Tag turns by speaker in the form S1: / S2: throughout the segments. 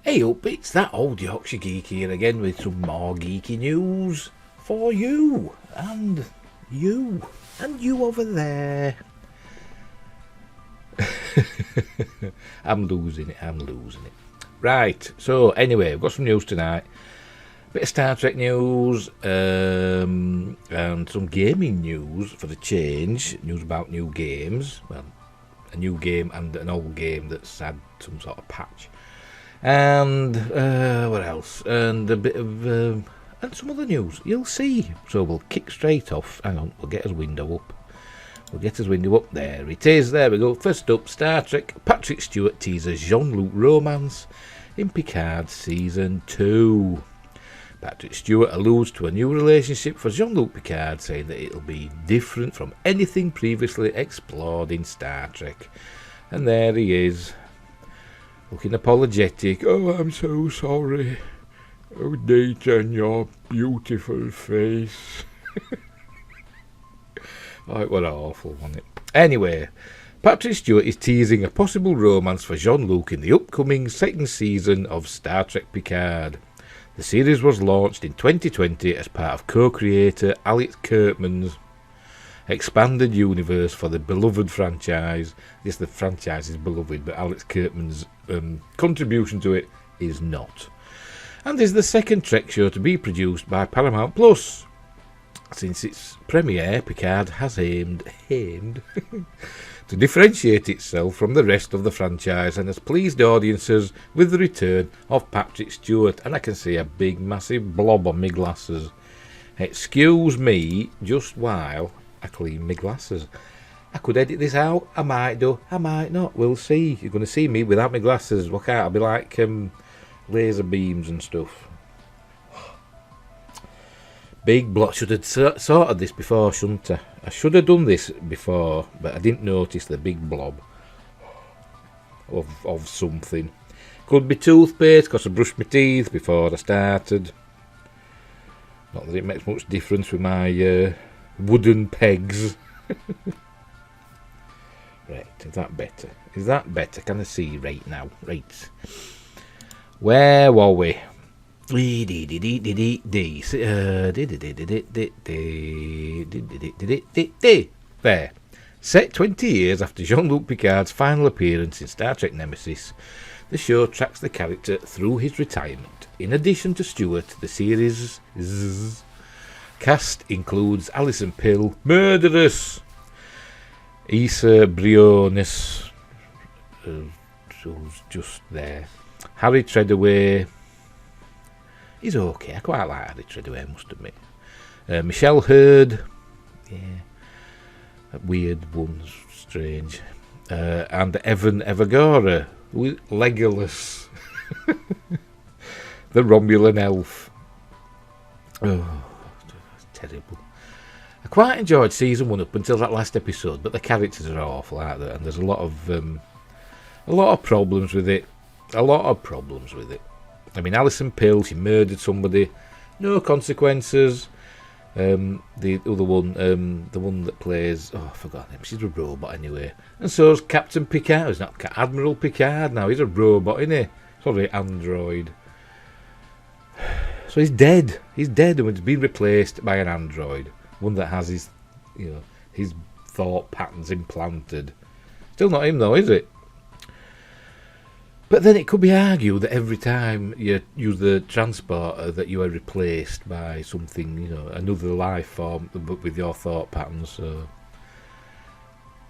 S1: Hey up, it's that old Yorkshire geek here again with some more geeky news for you and you over there. I'm losing it. Right, so anyway, we've got some news tonight. Bit of Star Trek news and some gaming news for the change. News about new games. Well, a new game and an old game that's had some sort of patch. And what else? And a bit of and some other news. You'll see. So we'll kick straight off. Hang on, we'll get his window up. There it is. There we go. First up, Star Trek. Patrick Stewart teases Jean-Luc romance in Picard Season 2. Patrick Stewart alludes to a new relationship for Jean-Luc Picard, saying that it'll be different from anything previously explored in Star Trek. And there he is, looking apologetic. Oh, I'm so sorry. Oh, Dayton, your beautiful face. Oh, it was awful, wasn't it? Anyway, Patrick Stewart is teasing a possible romance for Jean-Luc in the upcoming second season of Star Trek Picard. The series was launched in 2020 as part of co-creator Alex Kurtzman's expanded universe for the beloved franchise. Yes, the franchise is beloved, but Alex Kurtzman's contribution to it is not. And is the second Trek show to be produced by Paramount Plus. Since its premiere, Picard has aimed to differentiate itself from the rest of the franchise and has pleased audiences with the return of Patrick Stewart. And I can see a big massive blob on my glasses. Excuse me just while I clean my glasses. I could edit this out, I might do, I might not, we'll see. You're going to see me without my glasses. Look out, I'll be like laser beams and stuff. Big block. Should have sorted this before, shouldn't I? I should have done this before, but I didn't notice the big blob of something. Could be toothpaste, because I brushed my teeth before I started. Not that it makes much difference with my wooden pegs. Right, is that better? Is that better? Can I see right now? Right. Where were we? There. Set 20 years after Jean-Luc Picard's final appearance in Star Trek Nemesis, the show tracks the character through his retirement. In addition to Stewart, the series' cast includes Alison Pill, Murderous, Issa Briones, who's just there, Harry Treadaway. He's okay. I quite like Harry Treadaway, I must admit. Michelle Hurd. Yeah. Weird one. Strange. And Evan Evagora. Legolas. The Romulan elf. Oh, terrible. I quite enjoyed season 1 up until that last episode, but the characters are awful, aren't they? And there's a lot of problems with it. I mean, Alison Pill, she murdered somebody, no consequences. The other one, the one that plays, I forgot her name, she's a robot anyway. And so's Captain Picard, he's not Admiral Picard now, he's a robot, isn't he? Sorry, android. So he's dead and he's been replaced by an android. One that has his thought patterns implanted. Still not him though, is it? But then it could be argued that every time you use the transporter that you are replaced by something, another life form, but with your thought patterns. So.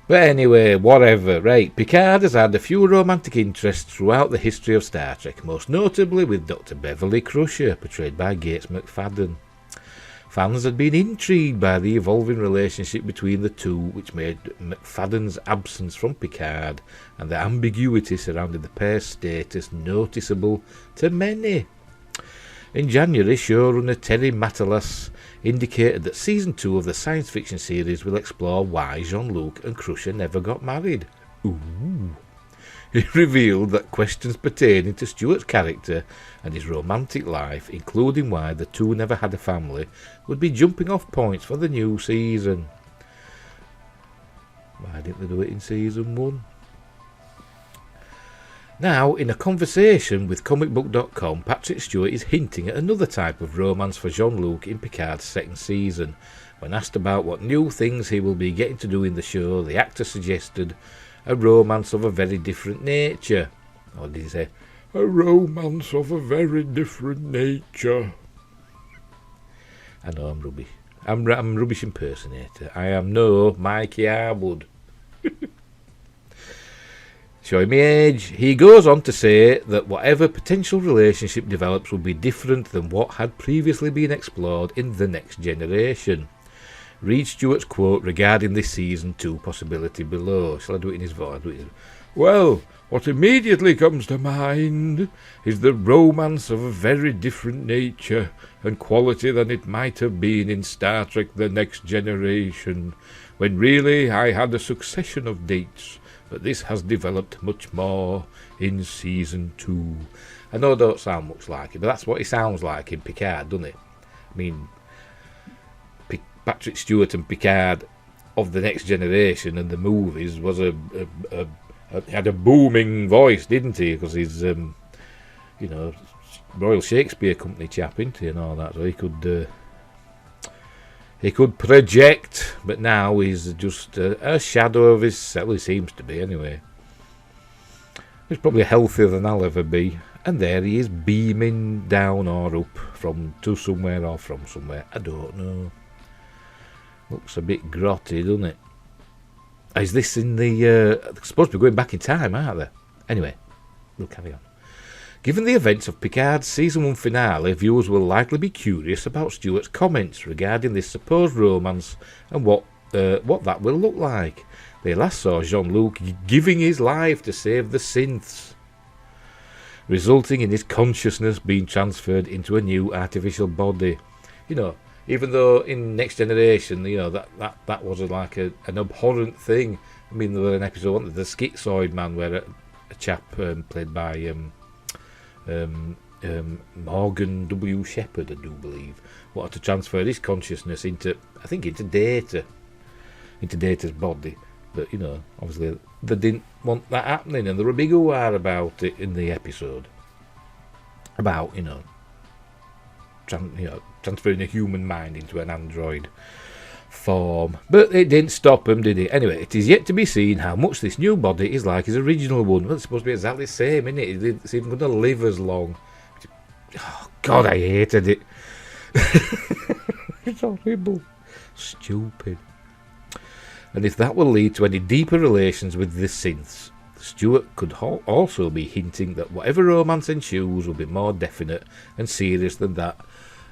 S1: But anyway, whatever. Right, Picard has had a few romantic interests throughout the history of Star Trek, most notably with Dr. Beverly Crusher, portrayed by Gates McFadden. Fans had been intrigued by the evolving relationship between the two, which made McFadden's absence from Picard and the ambiguity surrounding the pair's status noticeable to many. In January, showrunner Terry Matalas indicated that Season 2 of the science fiction series will explore why Jean-Luc and Crusher never got married. Ooh. He revealed that questions pertaining to Stewart's character and his romantic life, including why the two never had a family, would be jumping off points for the new season. Why didn't they do it in Season 1? Now, in a conversation with comicbook.com, Patrick Stewart is hinting at another type of romance for Jean-Luc in Picard's second season. When asked about what new things he will be getting to do in the show, the actor suggested a romance of a very different nature. Or did he say, a romance of a very different nature? I know I'm rubbish. I'm rubbish impersonator. I am no Mikey Harwood. Showing me age, he goes on to say that whatever potential relationship develops will be different than what had previously been explored in The Next Generation. Read Stewart's quote regarding this season 2 possibility below. Shall I do it in his voice? Well, what immediately comes to mind is the romance of a very different nature and quality than it might have been in Star Trek The Next Generation, when really I had a succession of dates, but this has developed much more in Season 2. I know I don't sound much like it, but that's what he sounds like in Picard, doesn't it? I mean, Patrick Stewart and Picard of The Next Generation and the movies was had a booming voice, didn't he? Because he's, Royal Shakespeare Company chap, isn't he, and all that, so he could project, but now he's just a shadow of his self, he seems to be, anyway. He's probably healthier than I'll ever be. And there he is, beaming down or up from somewhere, I don't know. Looks a bit grotty, doesn't it? Is this in the... they're supposed to be going back in time, aren't they? Anyway, we'll carry on. Given the events of Picard's Season 1 finale, viewers will likely be curious about Stewart's comments regarding this supposed romance and what that will look like. They last saw Jean-Luc giving his life to save the synths, resulting in his consciousness being transferred into a new artificial body. You know, even though in Next Generation, you know, that was like an abhorrent thing. I mean, there was an episode, the Schizoid Man, where a chap played by... Morgan W. Shepherd, I do believe, wanted to transfer his consciousness into Data's body, but you know, obviously they didn't want that happening, and there were a big hoo-ha about it in the episode about transferring a human mind into an android form, but it didn't stop him, did it? Anyway, it is yet to be seen how much this new body is like his original one. Well, it's supposed to be exactly the same, isn't it? It's even going to live as long. Oh God, I hated it. It's horrible, stupid. And if that will lead to any deeper relations with the synths, Stewart could also be hinting that whatever romance ensues will be more definite and serious than that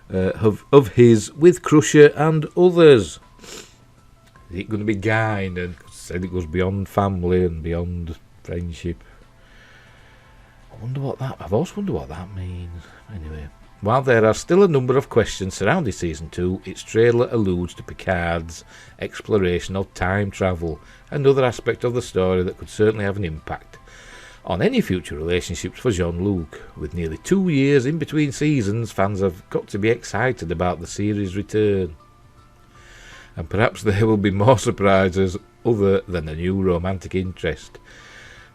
S1: of his with Crusher and others. Is it going to be kind and said it goes beyond family and beyond friendship? I've always wondered what that means. Anyway, while there are still a number of questions surrounding Season 2, its trailer alludes to Picard's exploration of time travel, another aspect of the story that could certainly have an impact on any future relationships for Jean-Luc. With nearly 2 years in between seasons, fans have got to be excited about the series' return. And perhaps there will be more surprises other than a new romantic interest.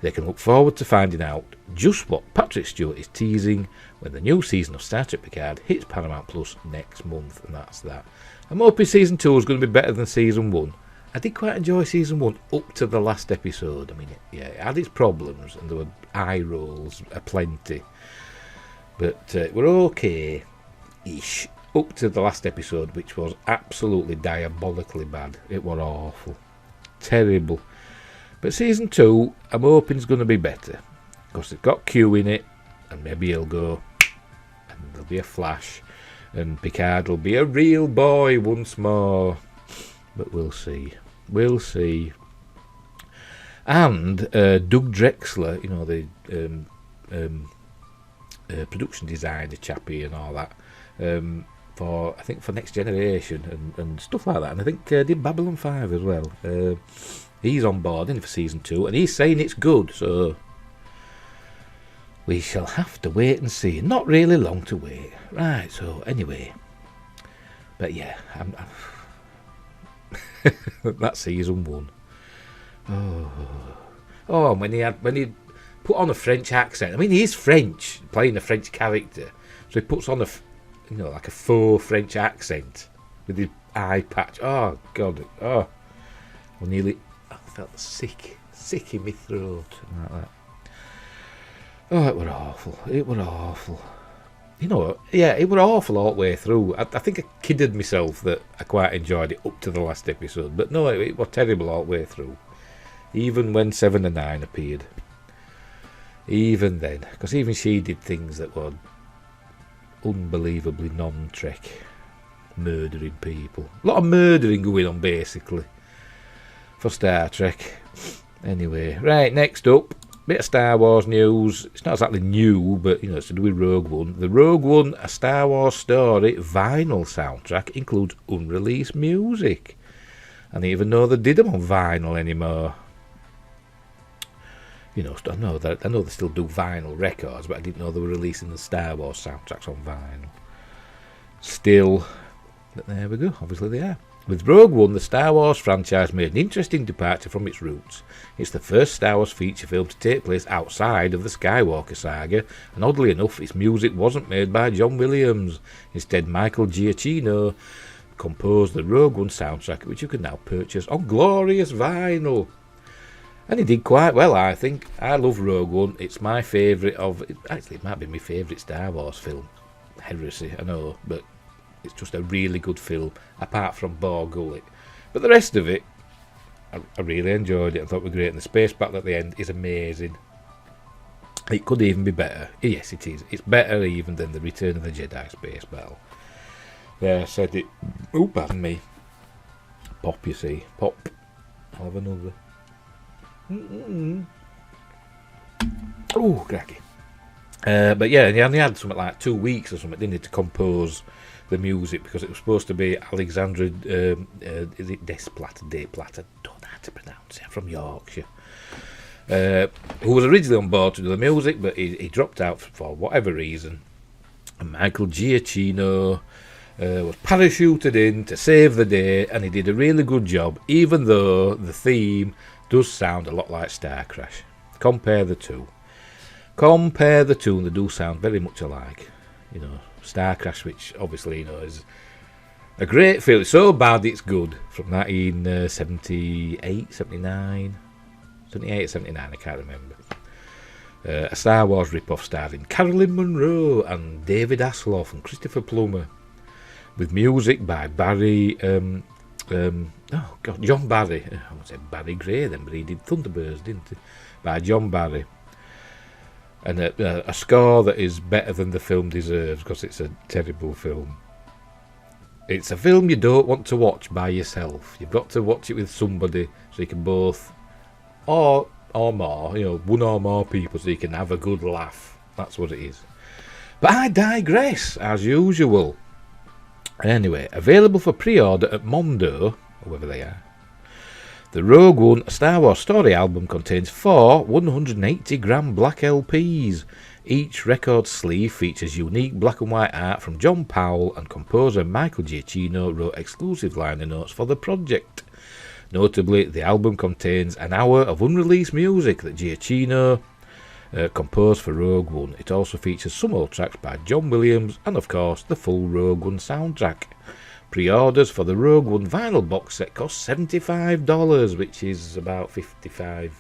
S1: They can look forward to finding out just what Patrick Stewart is teasing when the new season of Star Trek Picard hits Paramount Plus next month, and that's that. I'm hoping Season 2 is going to be better than Season 1. I did quite enjoy Season 1 up to the last episode. I mean, it had its problems, and there were eye rolls aplenty. But we're okay-ish up to the last episode, which was absolutely diabolically bad. It was awful. Terrible. But Season 2, I'm hoping is going to be better. Because they've got Q in it, and maybe he'll go, and there'll be a flash, and Picard will be a real boy once more. But we'll see. We'll see. And Doug Drexler, you know, the production designer chappie and all that, for Next Generation and stuff like that. And I think did Babylon 5 as well. He's on board for Season 2, and he's saying it's good, so we shall have to wait and see. Not really long to wait. Right, so anyway. But yeah, that's Season 1. Oh, and when he put on a French accent. I mean, he is French, playing a French character, so he puts on a, like a faux French accent with his eye patch. Oh God! Oh, I felt sick in my throat like that. Oh, it were awful. It were awful. You know, yeah, it were awful all the way through. I think I kidded myself that I quite enjoyed it up to the last episode, but no, it was terrible all the way through. Even when 7 and 9 appeared. Even then, because even she did things that were unbelievably non-Trek. Murdering people. A lot of murdering going on, basically, for Star Trek. Anyway, right, next up, bit of Star Wars news. It's not exactly new, but it's to do with Rogue One. The Rogue One, a Star Wars story vinyl soundtrack includes unreleased music. I didn't even know they did them on vinyl anymore. I know they still do vinyl records, but I didn't know they were releasing the Star Wars soundtracks on vinyl. Still, but there we go. Obviously they are. With Rogue One, the Star Wars franchise made an interesting departure from its roots. It's the first Star Wars feature film to take place outside of the Skywalker saga, and oddly enough, its music wasn't made by John Williams. Instead, Michael Giacchino composed the Rogue One soundtrack, which you can now purchase on glorious vinyl. And he did quite well, I think. I love Rogue One. It's my favourite of... Actually, it might be my favourite Star Wars film. Heresy, I know, but it's just a really good film, apart from Bore Gullet. But the rest of it, I really enjoyed it. I thought it was great. And the space battle at the end is amazing. It could even be better. Yes, it is. It's better even than the Return of the Jedi space battle. There, I said it. Oh, pardon me. Pop, you see. Pop. I'll have another. Oh, cracky. But yeah, he only had something like 2 weeks or something, didn't he, to compose the music, because it was supposed to be Alexandra, is it Desplat? I don't know how to pronounce it, from Yorkshire, who was originally on board to do the music, but he dropped out for whatever reason. And Michael Giacchino was parachuted in to save the day, and he did a really good job, even though the theme does sound a lot like Star Crash. Compare the two, and they do sound very much alike. Star Crash, which obviously is a great film. It's so bad it's good, from 1978, 79, 78, 79, I can't remember. A Star Wars rip-off starring Carolyn Munro and David Hasselhoff and Christopher Plummer, with music by Barry, John Barry. I would say Barry Gray then, but he did Thunderbirds, didn't he? By John Barry. And a score that is better than the film deserves, because it's a terrible film. It's a film you don't want to watch by yourself. You've got to watch it with somebody, so you can both, or more, one or more people, so you can have a good laugh. That's what it is. But I digress, as usual. Anyway, available for pre-order at Mondo, whoever they are. The Rogue One Star Wars Story album contains 4 180-gram black LPs. Each record sleeve features unique black and white art from John Powell, and composer Michael Giacchino wrote exclusive liner notes for the project. Notably, the album contains an hour of unreleased music that Giacchino composed for Rogue One. It also features some old tracks by John Williams and, of course, the full Rogue One soundtrack. Pre-orders for the Rogue One vinyl box set cost $75, which is about £55,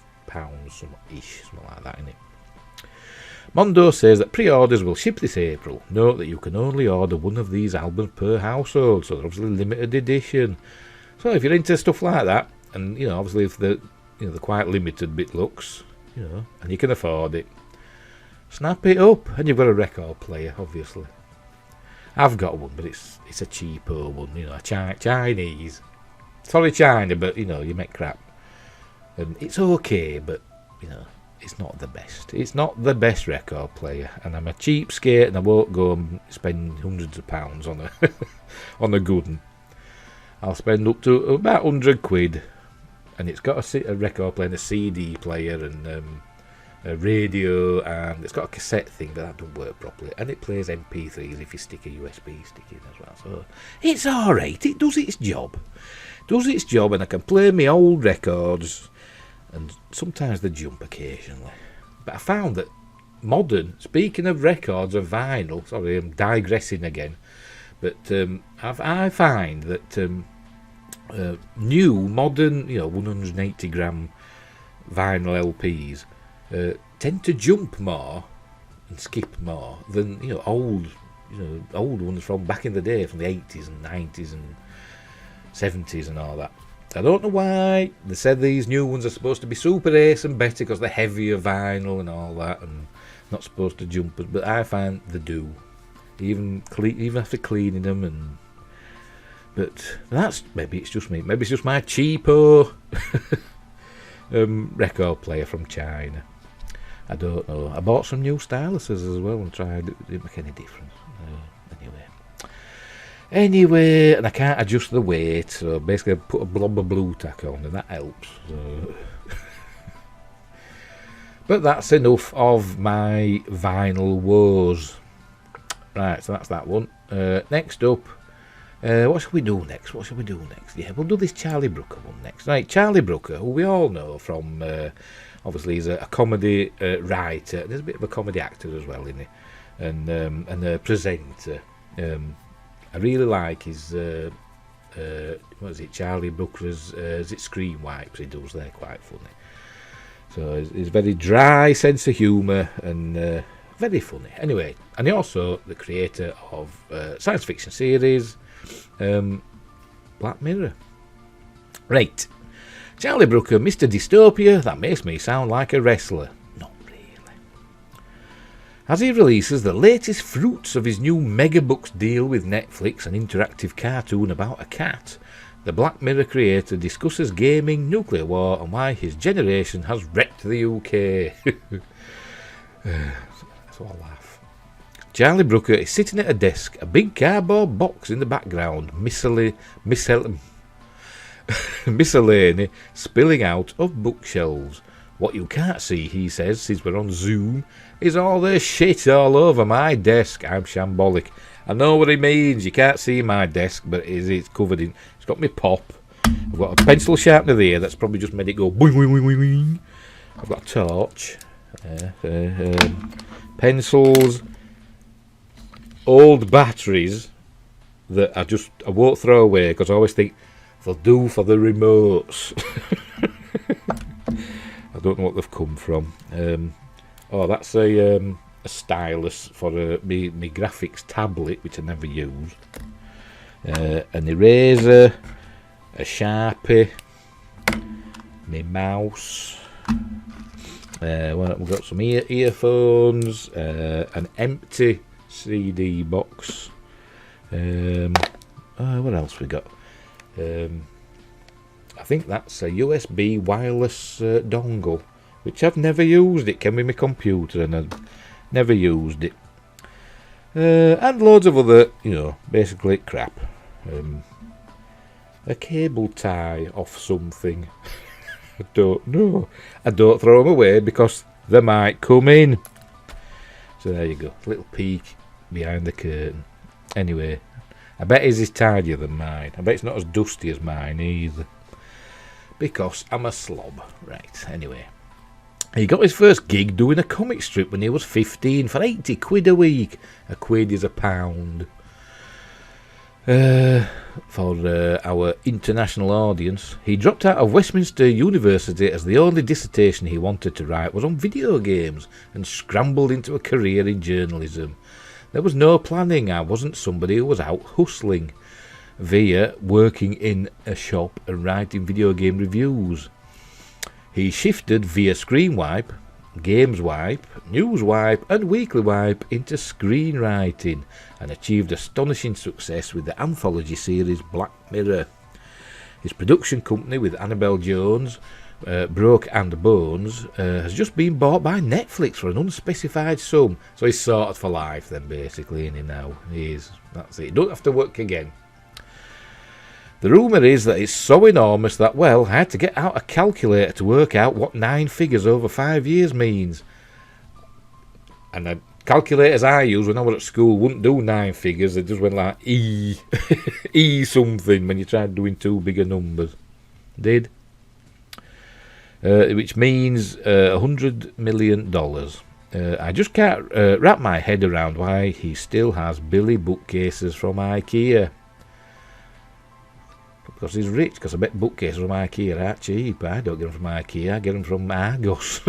S1: something like that, innit? Mondo says that pre-orders will ship this April. Note that you can only order one of these albums per household, so they're obviously limited edition. So if you're into stuff like that, and obviously if they're quite limited bit looks, and you can afford it, snap it up. And you've got a record player, obviously. I've got one, but it's a cheapo one, a Chinese. Sorry, China, but you make crap. And it's okay, but it's not the best. It's not the best record player, and I'm a cheapskate, and I won't go and spend hundreds of pounds on a on a good one. I'll spend up to about £100, and it's got a record player, and a CD player, and a radio, and it's got a cassette thing, but that doesn't work properly, and it plays MP3s if you stick a USB stick in as well, so it's alright. It does its job, and I can play my old records, and sometimes they jump occasionally, But I found that modern, speaking of records of vinyl, sorry, I'm digressing again, but I find that new, modern, 180 gram vinyl LPs tend to jump more and skip more than old ones from back in the day, from the 80s and 90s and 70s and all that. I don't know why they said these new ones are supposed to be super ace and better because they're heavier vinyl and all that, and not supposed to jump, but I find they do, even after cleaning them. But that's, maybe it's just me, maybe it's just my cheapo record player from China. I don't know. I bought some new styluses as well and tried. It didn't make any difference. Anyway, and I can't adjust the weight, so basically I put a blob of blue tack on and that helps. So. But that's enough of my vinyl woes. Right, so that's that one. Next up, what shall we do next? Yeah, we'll do this Charlie Brooker one next. Right, Charlie Brooker, who we all know from, obviously he's a comedy writer. There's a bit of a comedy actor as well, isn't he? And a presenter. I really like his, what is it, Charlie Brooker's, is it Screen Wipes he does, they're quite funny. So he's very dry sense of humour and very funny. Anyway, and he's also the creator of science fiction series, Black Mirror. Right, Charlie Brooker, Mr. Dystopia, that makes me sound like a wrestler. As he releases the latest fruits of his new Megabooks deal with Netflix, an interactive cartoon about a cat, the Black Mirror creator discusses gaming, nuclear war, and why his generation has wrecked the UK. So I laugh. Charlie Brooker is sitting at a desk, a big cardboard box in the background, miscellany spilling out of bookshelves. What you can't see, he says, since we're on Zoom, is all the shit all over my desk. I'm shambolic. I know what he means. You can't see my desk, but it's covered in... It's got me pop. I've got a pencil sharpener there that's probably just made it go boing, boing, boing, boing. I've got a torch. Pencils. Old batteries that I won't throw away because I always think they'll do for the remotes. I don't know what they've come from. That's a stylus for me graphics tablet, which I never use. An eraser, a Sharpie, my mouse. We've got some earphones, an empty CD box. What else we got? I think that's a USB wireless dongle, which I've never used. It came with my computer and I've never used it. And loads of other, basically crap. A cable tie off something. I don't know. I don't throw them away because they might come in. So there you go. A little peek behind the curtain. Anyway, I bet his is tidier than mine. I bet it's not as dusty as mine either. Because I'm a slob. Right, anyway. He got his first gig doing a comic strip when he was 15 for 80 quid a week. A quid is a pound. For our international audience, he dropped out of Westminster University as the only dissertation he wanted to write was on video games and scrambled into a career in journalism. There was no planning. I wasn't somebody who was out hustling via working in a shop and writing video game reviews. He shifted via Screenwipe, Gameswipe, Newswipe and Weekly Wipe into screenwriting and achieved astonishing success with the anthology series Black Mirror. His production company with Annabelle Jones, Broke and Bones, has just been bought by Netflix for an unspecified sum. So he's sorted for life then, basically, isn't he now? He is. That's it. He don't have to work again. The rumour is that it's so enormous that, well, I had to get out a calculator to work out what 9 figures over 5 years means. And the calculators I used when I was at school wouldn't do 9 figures. They just went like E something when you tried doing too big a numbers. Did. which means $100 million. I just can't wrap my head around why he still has Billy bookcases from IKEA. Because he's rich, because I bet bookcases from IKEA aren't cheap. I don't get them from IKEA, I get them from Argos,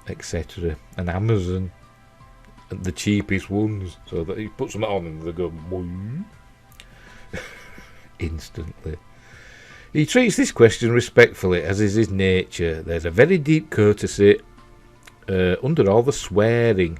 S1: etc. And Amazon, and the cheapest ones. So that he puts them on and they go boing, instantly. He treats this question respectfully, as is his nature. There's a very deep courtesy under all the swearing.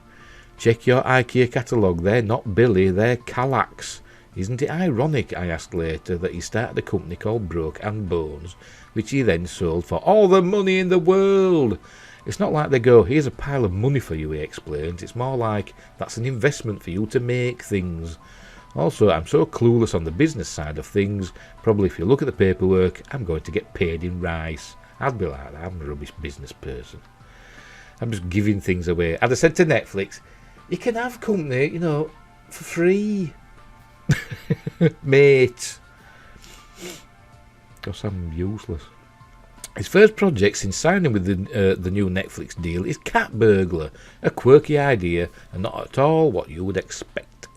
S1: Check your IKEA catalogue, they're not Billy, they're Kallax. Isn't it ironic, I asked later, that he started a company called Broke and Bones, which he then sold for all the money in the world? It's not like they go, here's a pile of money for you, he explains. It's more like, that's an investment for you to make things. Also, I'm so clueless on the business side of things. Probably if you look at the paperwork, I'm going to get paid in rice. I'd be like that, I'm a rubbish business person. I'm just giving things away. I'd have said to Netflix, you can have company, for free. Mate. Because I'm useless. His first project since signing with the new Netflix deal is Cat Burglar, a quirky idea and not at all what you would expect.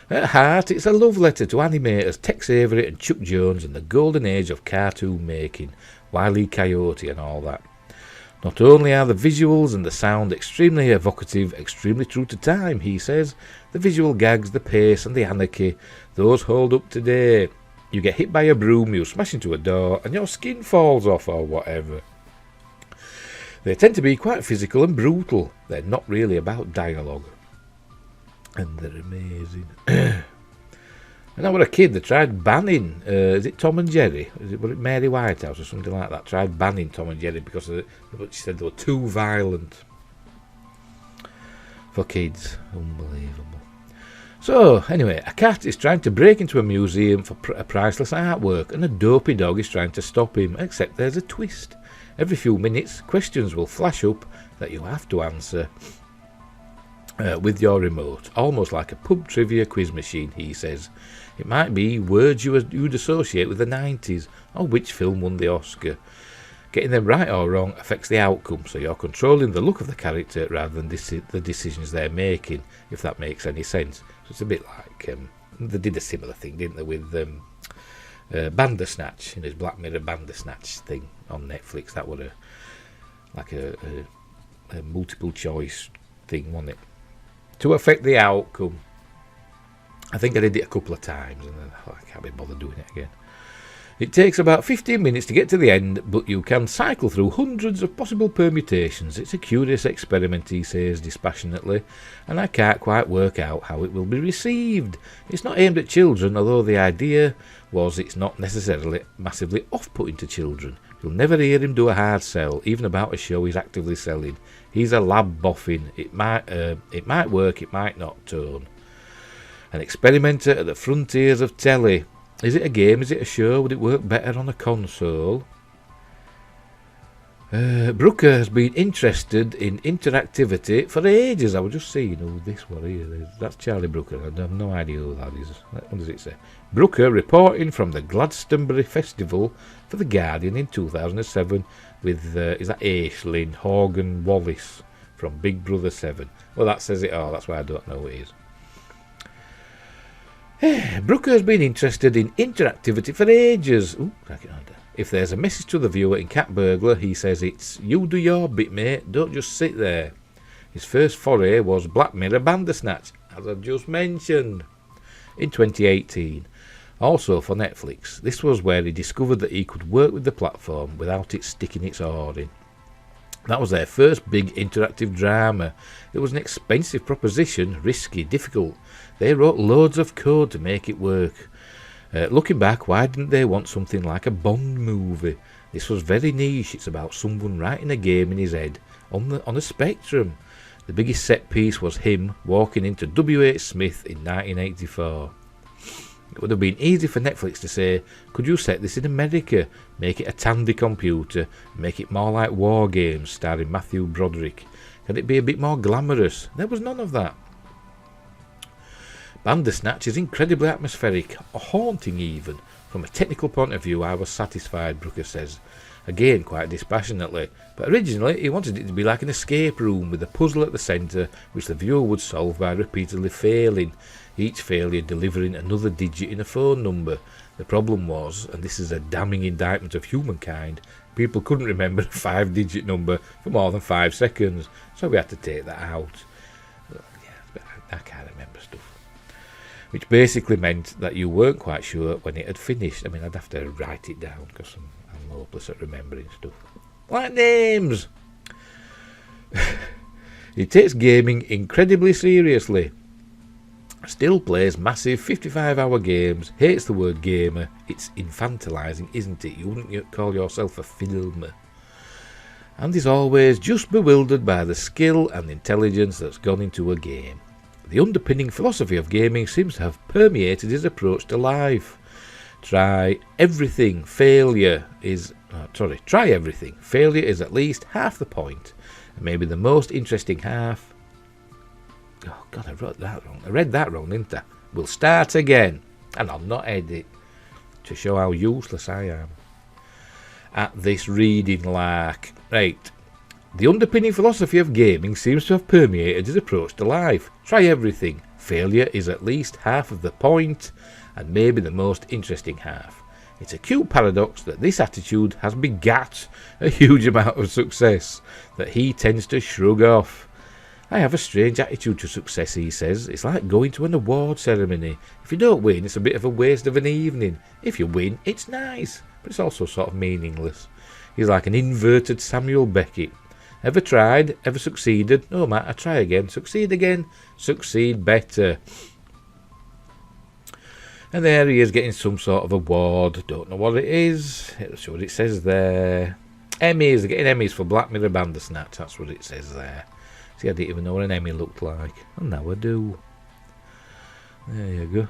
S1: At heart, it's a love letter to animators Tex Avery and Chuck Jones and the golden age of cartoon making, Wile E. Coyote and all that. Not only are the visuals and the sound extremely evocative, extremely true to time, he says, the visual gags, the pace and the anarchy, those hold up today. You get hit by a broom, you smash into a door, and your skin falls off or whatever. They tend to be quite physical and brutal. They're not really about dialogue. And they're amazing. When I was a kid, they tried banning, is it Tom and Jerry? Was it Mary Whitehouse or something like that? Tried banning Tom and Jerry because she said they were too violent for kids. Unbelievable. So, anyway, a cat is trying to break into a museum for a priceless artwork, and a dopey dog is trying to stop him, except there's a twist. Every few minutes, questions will flash up that you have to answer with your remote, almost like a pub trivia quiz machine, he says. It might be words you'd associate with the 90s, or which film won the Oscar. Getting them right or wrong affects the outcome, so you're controlling the look of the character rather than the decisions they're making, if that makes any sense. So it's a bit like, they did a similar thing, didn't they, with Bandersnatch, his Black Mirror Bandersnatch thing on Netflix. That was a multiple choice thing, wasn't it? To affect the outcome. I think I did it a couple of times and then I can't be bothered doing it again. It takes about 15 minutes to get to the end, but you can cycle through hundreds of possible permutations. It's a curious experiment, he says dispassionately, and I can't quite work out how it will be received. It's not aimed at children, although the idea was it's not necessarily massively off-putting to children. You'll never hear him do a hard sell, even about a show he's actively selling. He's a lab boffin. It might work, it might not. Tone. An experimenter at the frontiers of telly. Is it a game? Is it a show? Would it work better on a console? Brooker has been interested in interactivity for ages. I was just seeing who this one is. That's Charlie Brooker. I have no idea who that is. What does it say? Brooker reporting from the Glastonbury Festival for The Guardian in 2007 with, is that Aisling Horgan Wallace from Big Brother 7? Well, that says it all. That's why I don't know who it is. Brooker has been interested in interactivity for ages. Ooh, if there's a message to the viewer in Cat Burglar, he says it's, you do your bit, mate, don't just sit there. His first foray was Black Mirror Bandersnatch, as I just mentioned, in 2018. Also for Netflix. This was where he discovered that he could work with the platform without it sticking its oar in. That was their first big interactive drama. It was an expensive proposition, risky, difficult. They wrote loads of code to make it work. Looking back, why didn't they want something like a Bond movie? This was very niche. It's about someone writing a game in his head on a spectrum. The biggest set piece was him walking into W.H. Smith in 1984. It would have been easy for Netflix to say, could you set this in America, make it a Tandy computer, make it more like War Games starring Matthew Broderick? Can it be a bit more glamorous? There was none of that. Bandersnatch is incredibly atmospheric, haunting even. From a technical point of view, I was satisfied, Brooker says. again quite dispassionately, but originally he wanted it to be like an escape room with a puzzle at the centre which the viewer would solve by repeatedly failing, each failure delivering another digit in a phone number. The problem was, and this is a damning indictment of humankind, people couldn't remember a 5-digit number for more than 5 seconds, so we had to take that out. Yeah, I can't remember stuff. Which basically meant that you weren't quite sure when it had finished. I mean, I'd have to write it down because I'm hopeless at remembering stuff. Like names! He takes gaming incredibly seriously. Still plays massive 55-hour games, hates the word gamer. It's infantilising, isn't it? You wouldn't call yourself a filmer. And is always just bewildered by the skill and intelligence that's gone into a game. The underpinning philosophy of gaming seems to have permeated his approach to life. Try everything. Failure is at least half the point, and maybe the most interesting half. Oh God, I wrote that wrong. I read that wrong, didn't I? We'll start again, and I'll not edit to show how useless I am at this reading lark. Right. The underpinning philosophy of gaming seems to have permeated his approach to life. Try everything. Failure is at least half of the point, and maybe the most interesting half. It's a cute paradox that this attitude has begat a huge amount of success that he tends to shrug off. I have a strange attitude to success, he says. It's like going to an award ceremony. If you don't win, it's a bit of a waste of an evening. If you win, it's nice, but it's also sort of meaningless. He's like an inverted Samuel Beckett. Ever tried? Ever succeeded? No matter, try again. Succeed again. Succeed better. And there he is getting some sort of award. Don't know what it is. Let's see what it says there. Emmys. They're getting Emmys for Black Mirror Bandersnatch. That's what it says there. See, I didn't even know what an Emmy looked like. And now I do. There you go.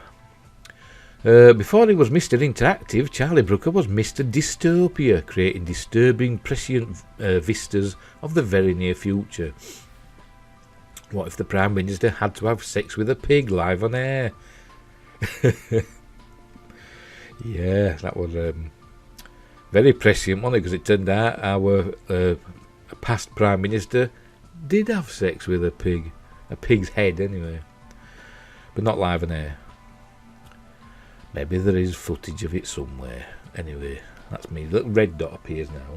S1: Before he was Mr. Interactive, Charlie Brooker was Mr. Dystopia, creating disturbing, prescient vistas of the very near future. What if the Prime Minister had to have sex with a pig live on air? Yeah, that was very prescient, wasn't it? Because it turned out our past Prime Minister did have sex with a pig's head anyway, but not live on air. Maybe there is footage of it somewhere. Anyway, that's me. Little red dot appears now.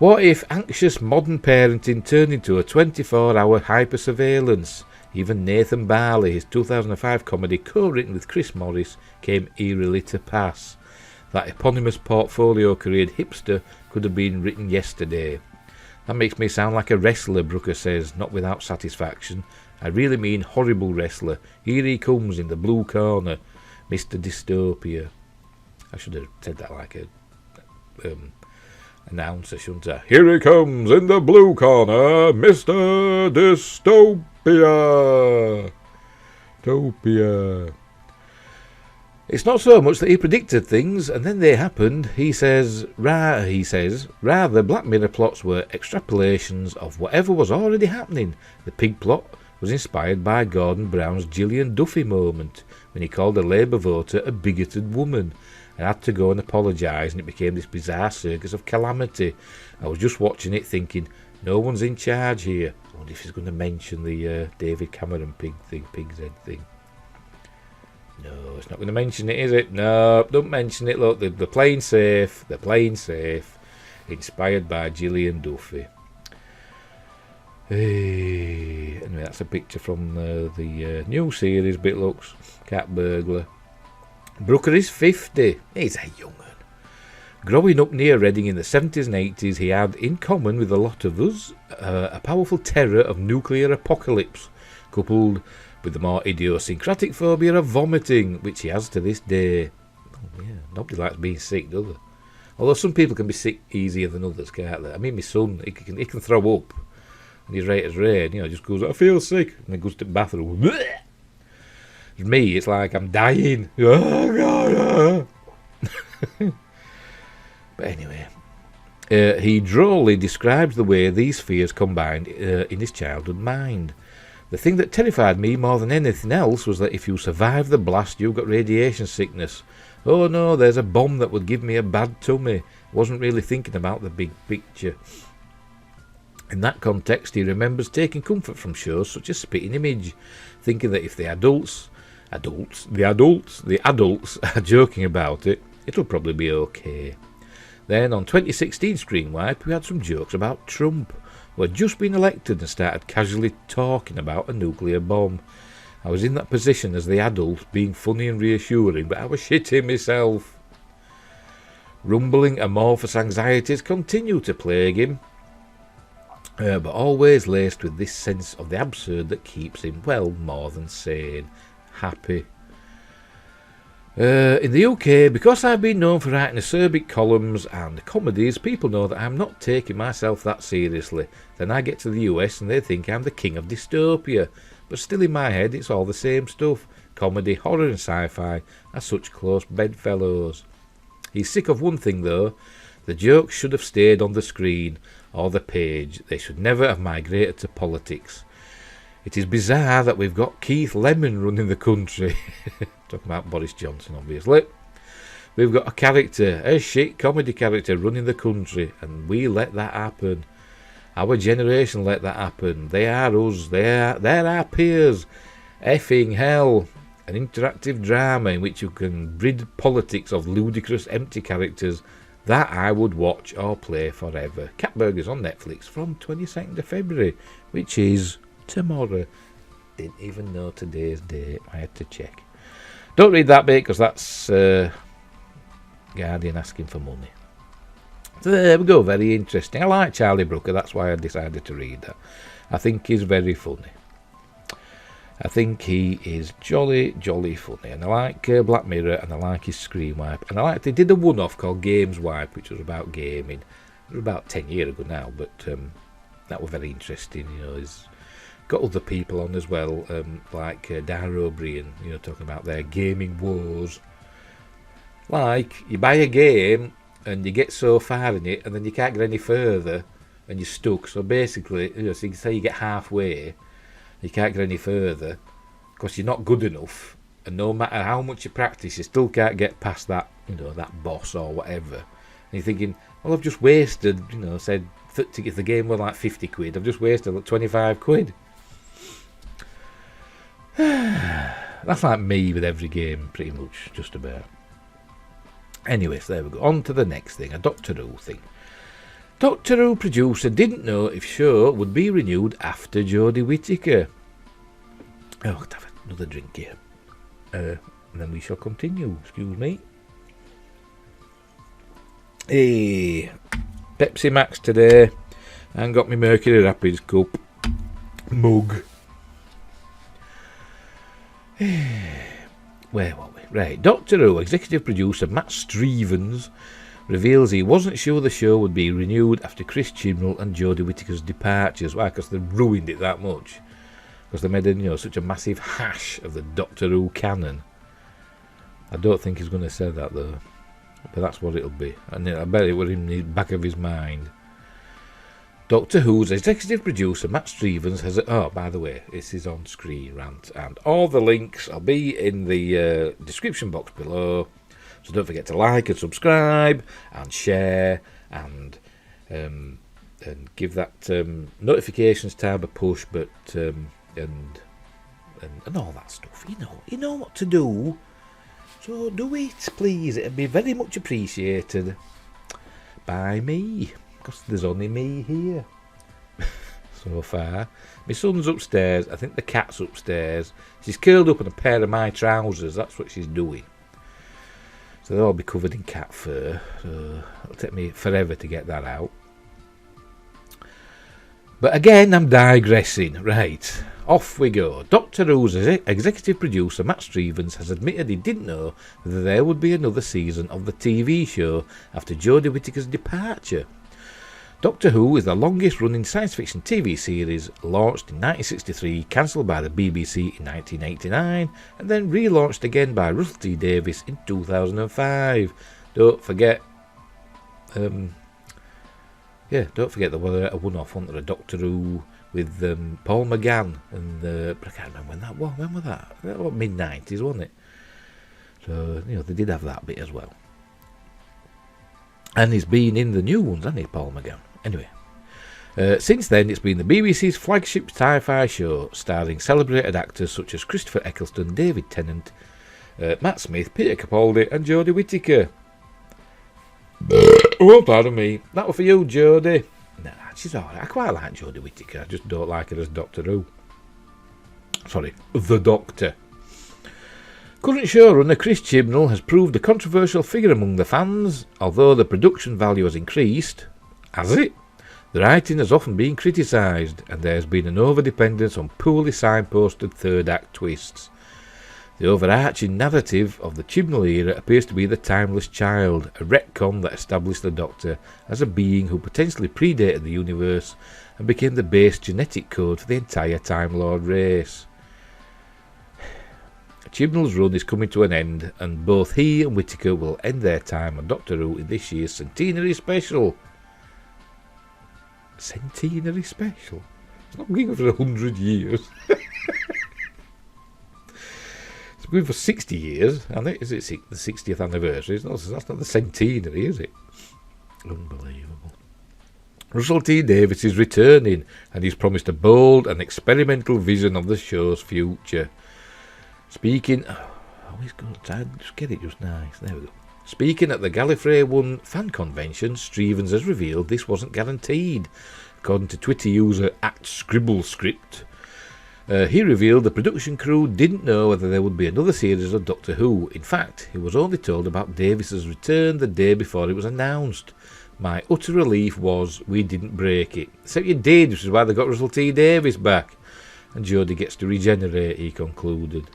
S1: What if anxious modern parenting turned into a 24-hour hyper-surveillance? Even Nathan Barley, his 2005 comedy co-written with Chris Morris, came eerily to pass. That eponymous portfolio-careered hipster could have been written yesterday. That makes me sound like a wrestler, Brooker says, not without satisfaction. I really mean horrible wrestler. Here he comes in the blue corner, Mr. Dystopia. I should have said that like a announcer, shouldn't I? Here he comes in the blue corner, Mr. Dystopia. Topia. It's not so much that he predicted things and then they happened. He says, rather Black Mirror plots were extrapolations of whatever was already happening. The pig plot was inspired by Gordon Brown's Gillian Duffy moment when he called a Labour voter a bigoted woman and had to go and apologise, and it became this bizarre circus of calamity. I was just watching it thinking, no one's in charge here. I wonder if he's going to mention the David Cameron pig's head thing. No, it's not going to mention it, is it? No, don't mention it. Look, they're playing safe. They're playing safe. Inspired by Gillian Duffy. Hey. Anyway, that's a picture from the new series, Bitlux, Cat Burglar. Brooker is 50. He's a young un. Growing up near Reading in the 70s and 80s, he had, in common with a lot of us, a powerful terror of nuclear apocalypse, coupled with the more idiosyncratic phobia of vomiting, which he has to this day. Oh, yeah, nobody likes being sick, does they? Although some people can be sick easier than others, can't they? I mean, my son, he can throw up, and he's right as rain, just goes, I feel sick, and then goes to the bathroom. Bleh! Me, it's like I'm dying. Oh, God. But anyway, he drolly describes the way these fears combined in his childhood mind. The thing that terrified me more than anything else was that if you survived the blast, you got radiation sickness. Oh no, there's a bomb that would give me a bad tummy. Wasn't really thinking about the big picture. In that context, he remembers taking comfort from shows such as Spitting Image, thinking that if the adults are joking about it, it'll probably be okay. Then on 2016 Screen Wipe, we had some jokes about Trump, who had just been elected and started casually talking about a nuclear bomb. I was in that position as the adult, being funny and reassuring, but I was shitting myself. Rumbling amorphous anxieties continue to plague him, but always laced with this sense of the absurd that keeps him, well, more than sane. Happy. In the UK, because I've been known for writing acerbic columns and comedies, people know that I'm not taking myself that seriously. Then I get to the US and they think I'm the king of dystopia. But still in my head it's all the same stuff. Comedy, horror and sci-fi are such close bedfellows. He's sick of one thing though. The jokes should have stayed on the screen or the page. They should never have migrated to politics. It is bizarre that we've got Keith Lemon running the country. Talking about Boris Johnson, obviously. We've got a shit comedy character running the country, and we let that happen. Our generation let that happen. They are us. They're our peers. Effing hell. An interactive drama in which you can rid politics of ludicrous, empty characters. That I would watch or play forever. Catburger's on Netflix from 22nd of February, which is tomorrow. Didn't even know today's date. I had to check. Don't read that bit because that's Guardian asking for money. So there we go. Very interesting. I like Charlie Brooker. That's why I decided to read that. I think he's very funny. I think he is jolly funny. And I like Black Mirror, and I like his Screen Wipe. And I like they did a one-off called Games Wipe, which was about gaming. It was about 10 years ago now, but that was very interesting. You know, he's got other people on as well, like Dara O'Brien, you know, talking about their gaming woes. Like, you buy a game, and you get so far in it, and then you can't get any further, and you're stuck. So basically, you know, so you say you get halfway, you can't get any further because you're not good enough, and no matter how much you practice, you still can't get past that, you know, that boss or whatever. And you're thinking, well, I've just wasted, you know, said to get the game were like 50 quid, I've just wasted like 25 quid. That's like me with every game, pretty much, just about. Anyways, there we go. On to the next thing, a Doctor Who thing. Doctor Who producer didn't know if show would be renewed after Jodie Whittaker. Oh, I'll have another drink here. And then we shall continue. Excuse me. Hey, Pepsi Max today. And got me Mercury Rapids cup. Mug. Where were we? Right. Doctor Who executive producer Matt Stevens reveals he wasn't sure the show would be renewed after Chris Chibnall and Jodie Whittaker's departures. Why? Because they ruined it that much. Because they made such a massive hash of the Doctor Who canon. I don't think he's going to say that though. But that's what it'll be. And I bet it was in the back of his mind. Doctor Who's executive producer Matt Stevens has... Oh, by the way, this is on Screen Rant. And all the links will be in the description box below. So don't forget to like and subscribe and share and give that notifications tab a push, but and all that stuff. You know what to do. So do it, please. It'd be very much appreciated by me, because there's only me here so far. My son's upstairs. I think the cat's upstairs. She's curled up in a pair of my trousers. That's what she's doing. So they'll all be covered in cat fur. So it'll take me forever to get that out. But again, I'm digressing. Right, off we go. Doctor Who's executive producer Matt Stevens has admitted he didn't know that there would be another season of the TV show after Jodie Whittaker's departure. Doctor Who is the longest running science fiction TV series, launched in 1963, cancelled by the BBC in 1989, and then relaunched again by Russell T Davies in 2005. Don't forget, don't forget there was a one-off, wasn't there, a Doctor Who with Paul McGann, and I can't remember when that was. When was that? That was mid-90s, wasn't it? So, they did have that bit as well. And he's been in the new ones, hasn't he, Paul McGann? Anyway. Since then, it's been the BBC's flagship sci-fi show, starring celebrated actors such as Christopher Eccleston, David Tennant, Matt Smith, Peter Capaldi, and Jodie Whittaker. Oh, pardon me. That was for you, Jodie. Nah, she's alright. I quite like Jodie Whittaker. I just don't like her as Doctor Who. Sorry, the Doctor. Current showrunner Chris Chibnall has proved a controversial figure among the fans, although the production value has increased. Has it? The writing has often been criticised, and there has been an over-dependence on poorly signposted third-act twists. The overarching narrative of the Chibnall era appears to be the Timeless Child, a retcon that established the Doctor as a being who potentially predated the universe and became the base genetic code for the entire Time Lord race. Chibnall's run is coming to an end, and both he and Whittaker will end their time on Doctor Who in this year's centenary special. Centenary special? It's not going for 100 years. It's going for 60 years, and is it the 60th anniversary? That's not the centenary, is it? Unbelievable. Russell T Davies is returning, and he's promised a bold and experimental vision of the show's future. Speaking... Oh, he's going to just get it just nice. There we go. Speaking at the Gallifrey 1 fan convention, Stevens has revealed this wasn't guaranteed. According to Twitter user @ScribbleScript, he revealed the production crew didn't know whether there would be another series of Doctor Who. In fact, he was only told about Davis's return the day before it was announced. My utter relief was we didn't break it. Except you did, which is why they got Russell T Davies back. And Jodie gets to regenerate, he concluded.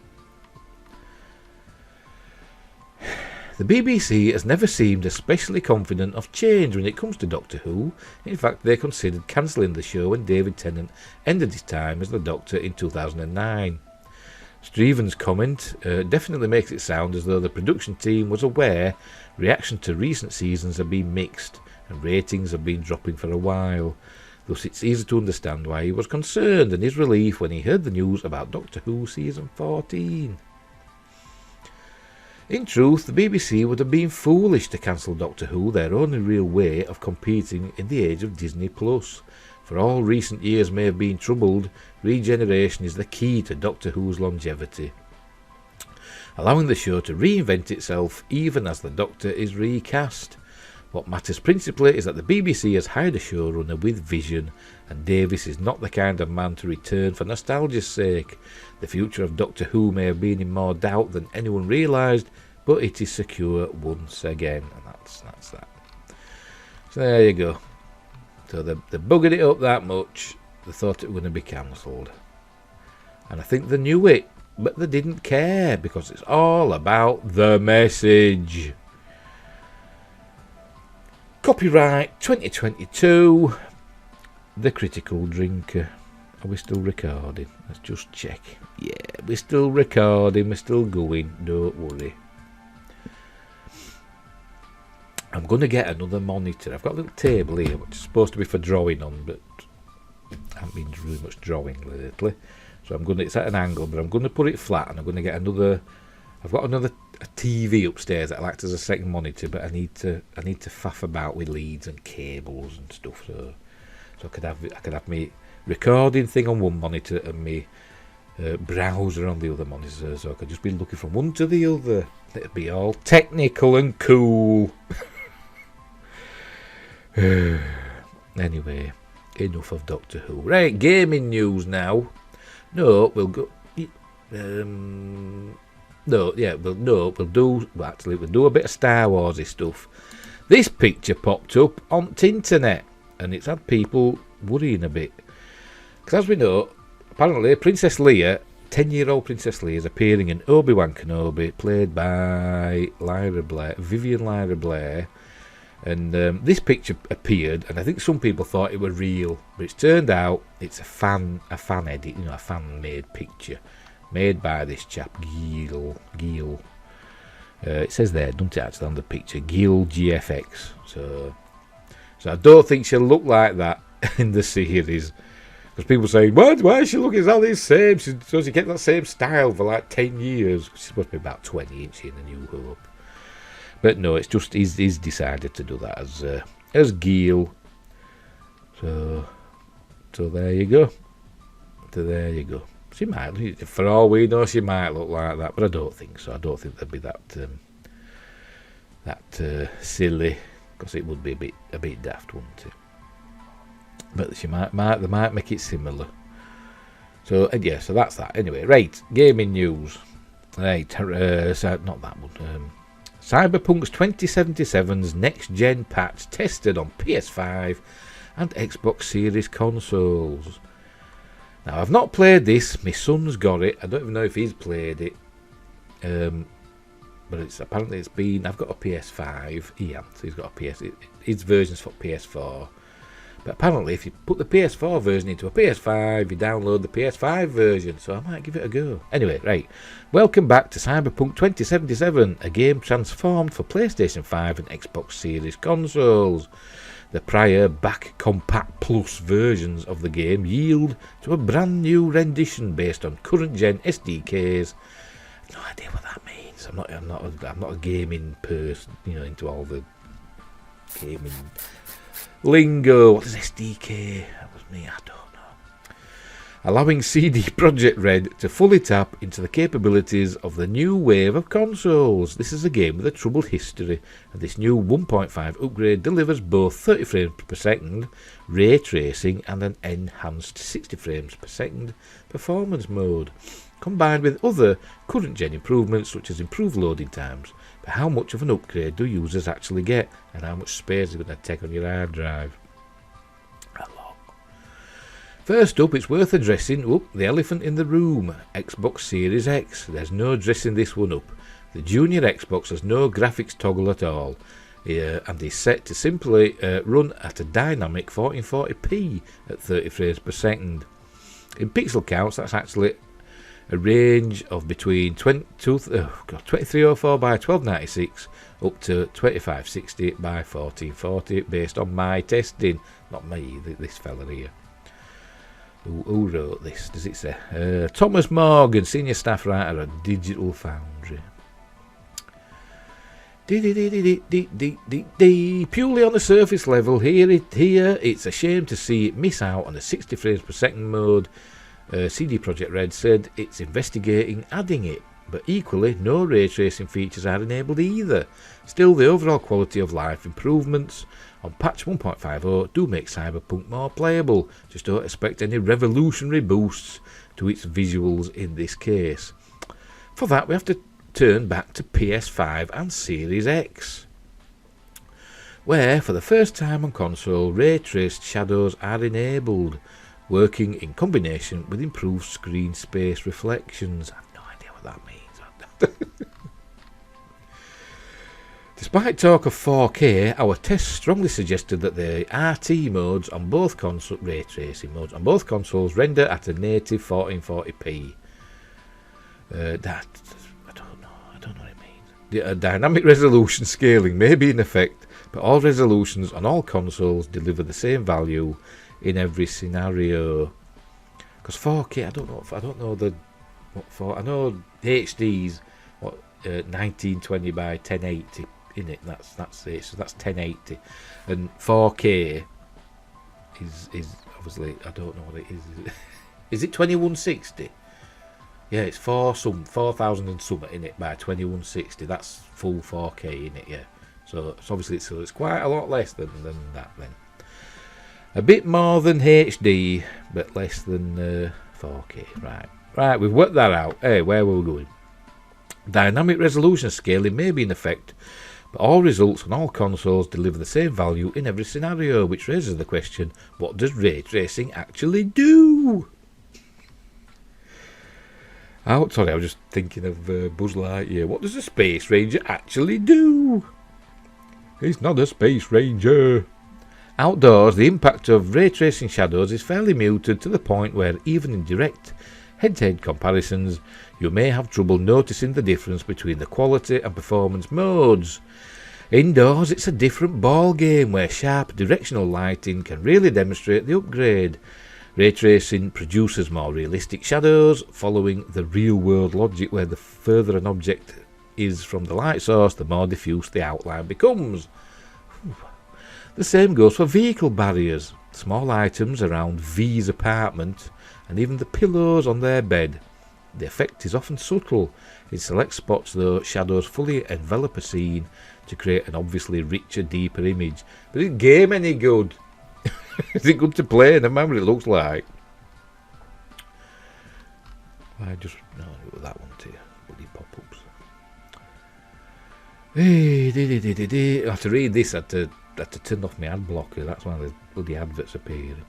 S1: The BBC has never seemed especially confident of change when it comes to Doctor Who. In fact, they considered cancelling the show when David Tennant ended his time as the Doctor in 2009. Stevens' comment definitely makes it sound as though the production team was aware reaction to recent seasons have been mixed and ratings have been dropping for a while. Thus it's easy to understand why he was concerned and his relief when he heard the news about Doctor Who Season 14. In truth, the BBC would have been foolish to cancel Doctor Who, their only real way of competing in the age of Disney+. For all recent years may have been troubled, regeneration is the key to Doctor Who's longevity, allowing the show to reinvent itself even as the Doctor is recast. What matters principally is that the BBC has hired a showrunner with vision, and Davies is not the kind of man to return for nostalgia's sake. The future of Doctor Who may have been in more doubt than anyone realised, but it is secure once again, and that's that. So there you go. So they buggered it up that much, they thought it was going to be cancelled. And I think they knew it, but they didn't care, because it's all about the message. Copyright 2022, The Critical Drinker. Are we still recording? Let's just check. Yeah, we're still recording, we're still going, don't worry. I'm going to get another monitor. I've got a little table here, which is supposed to be for drawing on, but I haven't been really much drawing lately. So it's at an angle, but I'm going to put it flat, and I'm going to get another... I've got a TV upstairs that I like as a second monitor, but I need to faff about with leads and cables and stuff. So I could have my recording thing on one monitor and my browser on the other monitor. So I could just be looking from one to the other. It'd be all technical and cool. Anyway, enough of Doctor Who. Right, gaming news now. No, we'll go. We'll do a bit of Star Warsy stuff. This picture popped up on the internet, and it's had people worrying a bit. Because as we know, apparently Princess Leia, 10-year-old Princess Leia, is appearing in Obi-Wan Kenobi, played by Vivian Lyra Blair. And this picture appeared, and I think some people thought it was real, but it's turned out it's a fan edit, a fan-made picture. Made by this chap, Gil. It says there, doesn't it, actually, on the picture, Gil GFX. So I don't think she'll look like that in the series. Because people say, why is she looking exactly the same? She's supposed to get that same style for like 10 years. She's supposed to be about 20, isn't she, in A New Hope? But no, it's just he's decided to do that as Gil. So there you go. She might, for all we know, she might look like that, but I don't think so. I don't think they'd be that silly, because it would be a bit daft, wouldn't it? But they might make it similar. So yeah, so that's that. Anyway, right, gaming news. Right, so not that one. Cyberpunk's 2077's next-gen patch tested on PS5 and Xbox Series consoles. Now, I've not played this. My son's got it. I don't even know if he's played it. But apparently it's been... I've got a PS5. He's got a PS... His version's for PS4. But apparently, if you put the PS4 version into a PS5, you download the PS5 version, so I might give it a go. Anyway, right. Welcome back to Cyberpunk 2077, a game transformed for PlayStation 5 and Xbox Series consoles. The prior back compact plus versions of the game yield to a brand new rendition based on current gen SDKs. I've no idea what that means. I'm not a gaming person, into all the gaming lingo. What is SDK? That was me, I don't know. Allowing CD Projekt Red to fully tap into the capabilities of the new wave of consoles. This is a game with a troubled history, and this new 1.5 upgrade delivers both 30 frames per second ray tracing and an enhanced 60 frames per second performance mode, combined with other current gen improvements such as improved loading times. But how much of an upgrade do users actually get, and how much space is it going to take on your hard drive? A lot. First up, it's worth addressing the elephant in the room, Xbox Series X. There's no dressing this one up. The Junior Xbox has no graphics toggle at all, and is set to simply run at a dynamic 1440p at 30 frames per second. In pixel counts, that's actually a range of between 2304 by 1296 up to 2560 by 1440 based on my testing. Not me, this fella here. Who wrote this? Does it say? Thomas Morgan, senior staff writer at Digital Foundry. Purely on the surface level, here it's a shame to see it miss out on the 60 frames per second mode. CD Projekt Red said it's investigating adding it, but equally no ray tracing features are enabled either. Still, the overall quality of life improvements on patch 1.50 do make Cyberpunk more playable. Just don't expect any revolutionary boosts to its visuals in this case. For that, we have to turn back to PS5 and Series X, where for the first time on console, ray traced shadows are enabled, working in combination with improved screen space reflections. I have no idea what that means. Despite talk of 4K, our tests strongly suggested that the RT modes on both ray tracing modes on both consoles render at a native 1440p. I don't know what it means. The dynamic resolution scaling may be in effect, but all resolutions on all consoles deliver the same value in every scenario. Because 4K, I don't know I know HD's 1920 by 1080 in it. That's it. So that's 1080, and 4K is obviously, I don't know what it is. Is it 2160? Yeah, it's 4,000 and something in it by 2160. That's full 4K in it. Yeah. So it's obviously it's quite a lot less than that then. A bit more than HD, but less than 4K. Right, we've worked that out. Hey, where were we going? Dynamic resolution scaling may be in effect, but all results on all consoles deliver the same value in every scenario, which raises the question, what does ray tracing actually do? Oh, sorry, I was just thinking of Buzz Lightyear. What does a Space Ranger actually do? He's not a Space Ranger. Outdoors, the impact of ray tracing shadows is fairly muted to the point where even in direct head-to-head comparisons, you may have trouble noticing the difference between the quality and performance modes. Indoors, it's a different ball game where sharp directional lighting can really demonstrate the upgrade. Ray tracing produces more realistic shadows, following the real-world logic where the further an object is from the light source, the more diffuse the outline becomes. The same goes for vehicle barriers. Small items around V's apartment, and even the pillows on their bed. The effect is often subtle. In select spots, though, shadows fully envelop a scene to create an obviously richer, deeper image. But is the game any good? Is it good to play? Never mind what it looks like. I just... no, it was that one too. Bloody pop-ups. I have to read this. I had to turn off my ad blocker. That's why the bloody adverts appearing.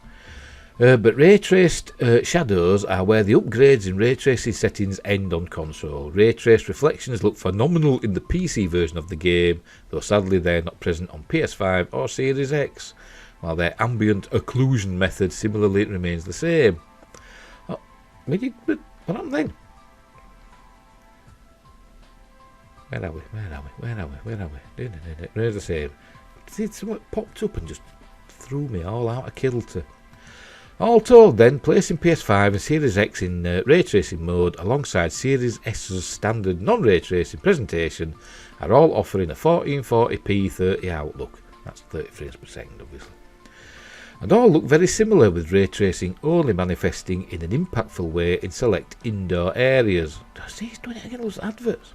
S1: But ray traced shadows are where the upgrades in ray tracing settings end on console. Ray traced reflections look phenomenal in the PC version of the game, though sadly they're not present on PS5 or Series X, while their ambient occlusion method similarly remains the same. Oh, what happened then? Where are we? Where's the same? Something popped up and just threw me all out of kilter. All told then, placing PS5 and Series X in ray tracing mode alongside Series S's standard non-ray tracing presentation are all offering a 1440p 30 outlook. That's 30 frames per second obviously. And all look very similar, with ray tracing only manifesting in an impactful way in select indoor areas. See, he's doing it again, those adverts.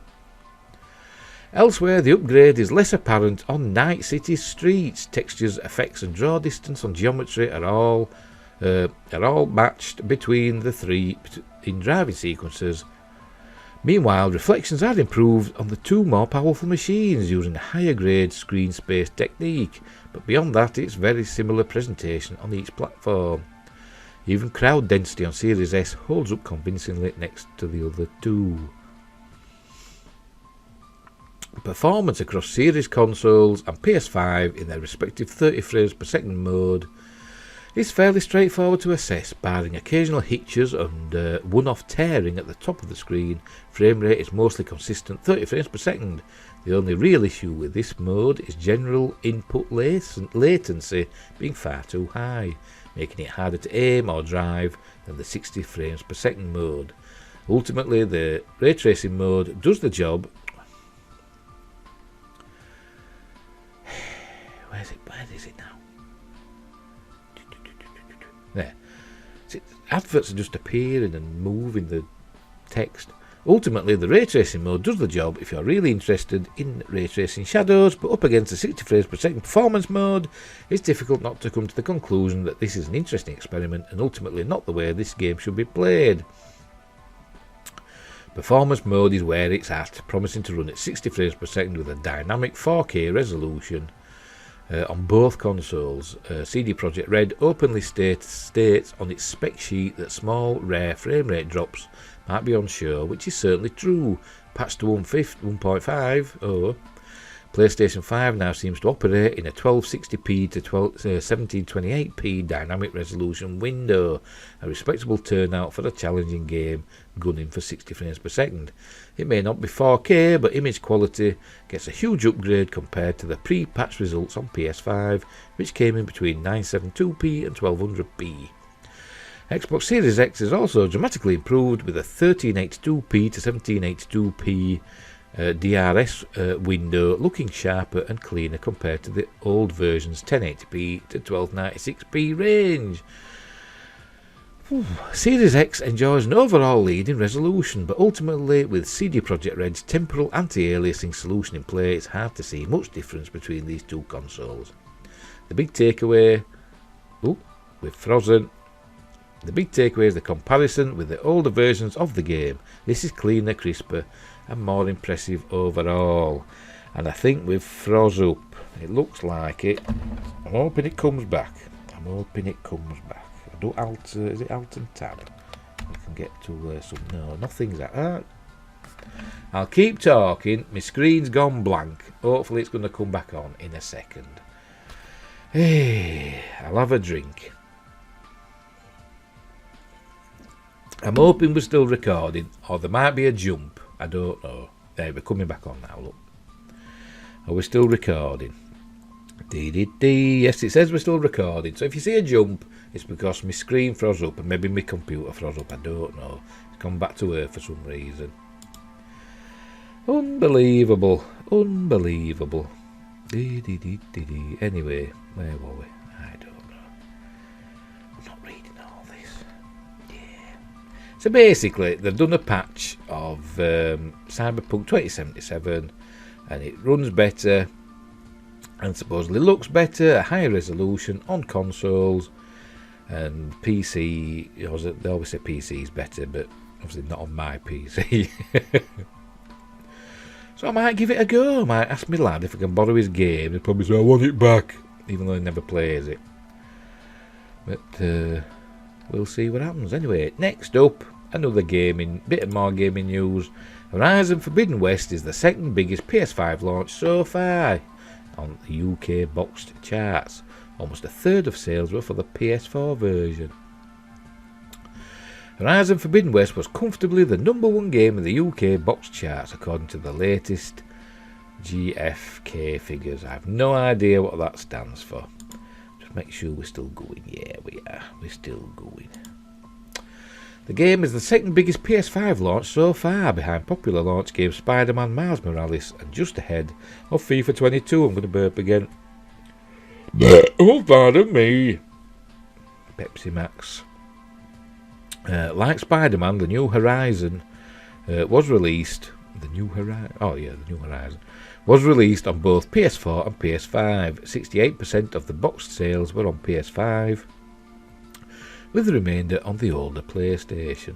S1: Elsewhere, the upgrade is less apparent on Night City streets. Textures, effects and draw distance on geometry are all matched between the three in driving sequences. Meanwhile, reflections are improved on the two more powerful machines using a higher grade screen space technique, but beyond that it's very similar presentation on each platform. Even crowd density on Series S holds up convincingly next to the other two. Performance across Series consoles and PS5 in their respective 30 frames per second mode is fairly straightforward to assess, barring occasional hitches and one-off tearing at the top of the screen. Frame rate is mostly consistent 30 frames per second. The only real issue with this mode is general input latency being far too high, making it harder to aim or drive than the 60 frames per second mode. Ultimately, the ray tracing mode does the job. Where is it now? There. See, adverts are just appearing and moving the text. Ultimately, the ray tracing mode does the job if you're really interested in ray tracing shadows, but up against the 60 frames per second performance mode, it's difficult not to come to the conclusion that this is an interesting experiment and ultimately not the way this game should be played. Performance mode is where it's at, promising to run at 60 frames per second with a dynamic 4K resolution. On both consoles, CD Projekt Red openly states on its spec sheet that small, rare frame rate drops might be on show, which is certainly true. Patched to 1.5, PlayStation 5 now seems to operate in a 1260p to 1728p dynamic resolution window, a respectable turnout for a challenging game gunning for 60 frames per second. It may not be 4K, but image quality gets a huge upgrade compared to the pre-patch results on PS5, which came in between 972p and 1200p. Xbox Series X is also dramatically improved with a 1382p to 1782p DRS window looking sharper and cleaner compared to the old version's 1080p to 1296p range. Series X enjoys an overall lead in resolution, but ultimately with CD Projekt Red's temporal anti-aliasing solution in play, it's hard to see much difference between these two consoles. The big takeaway is the comparison with the older versions of the game. This is cleaner, crisper and more impressive overall, and I think we've froze up. It looks like it. I'm hoping it comes back. I do alt, is it alt and tab? I can get to some, no, nothing's at. I'll keep talking, my screen's gone blank. Hopefully it's going to come back on in a second. Hey, I'll have a drink. I'm hoping we're still recording, or there might be a jump. I don't know. There, we're coming back on now, look. Are we still recording? Yes, it says we're still recording. So if you see a jump, it's because my screen froze up and maybe my computer froze up. I don't know. It's come back to Earth for some reason. Unbelievable. Unbelievable. Anyway, where were we? I don't know. I'm not reading all this. Yeah. So basically, they've done a patch of Cyberpunk 2077 and it runs better. And supposedly looks better, a higher resolution on consoles and PC. They always say PC is better, but obviously not on my PC. So I might give it a go. I might ask my lad if I can borrow his game. He'll probably say I want it back, even though he never plays it. But we'll see what happens. Anyway, next up, another bit of more gaming news. Horizon Forbidden West is the second biggest PS5 launch so far on the UK boxed charts. Almost a third of sales were for the PS4 version. Horizon Forbidden West was comfortably the #1 game in the UK boxed charts according to the latest GfK figures. I have no idea what that stands for. Just make sure we're still going. Yeah, we are. We're still going. The game is the second biggest PS5 launch so far, behind popular launch game Spider-Man Miles Morales and just ahead of FIFA 22. I'm going to burp again. Oh, pardon me. Pepsi Max. Like Spider-Man, the New Horizon was released. The New Horizon was released on both PS4 and PS5. 68% of the boxed sales were on PS5, with the remainder on the older PlayStation.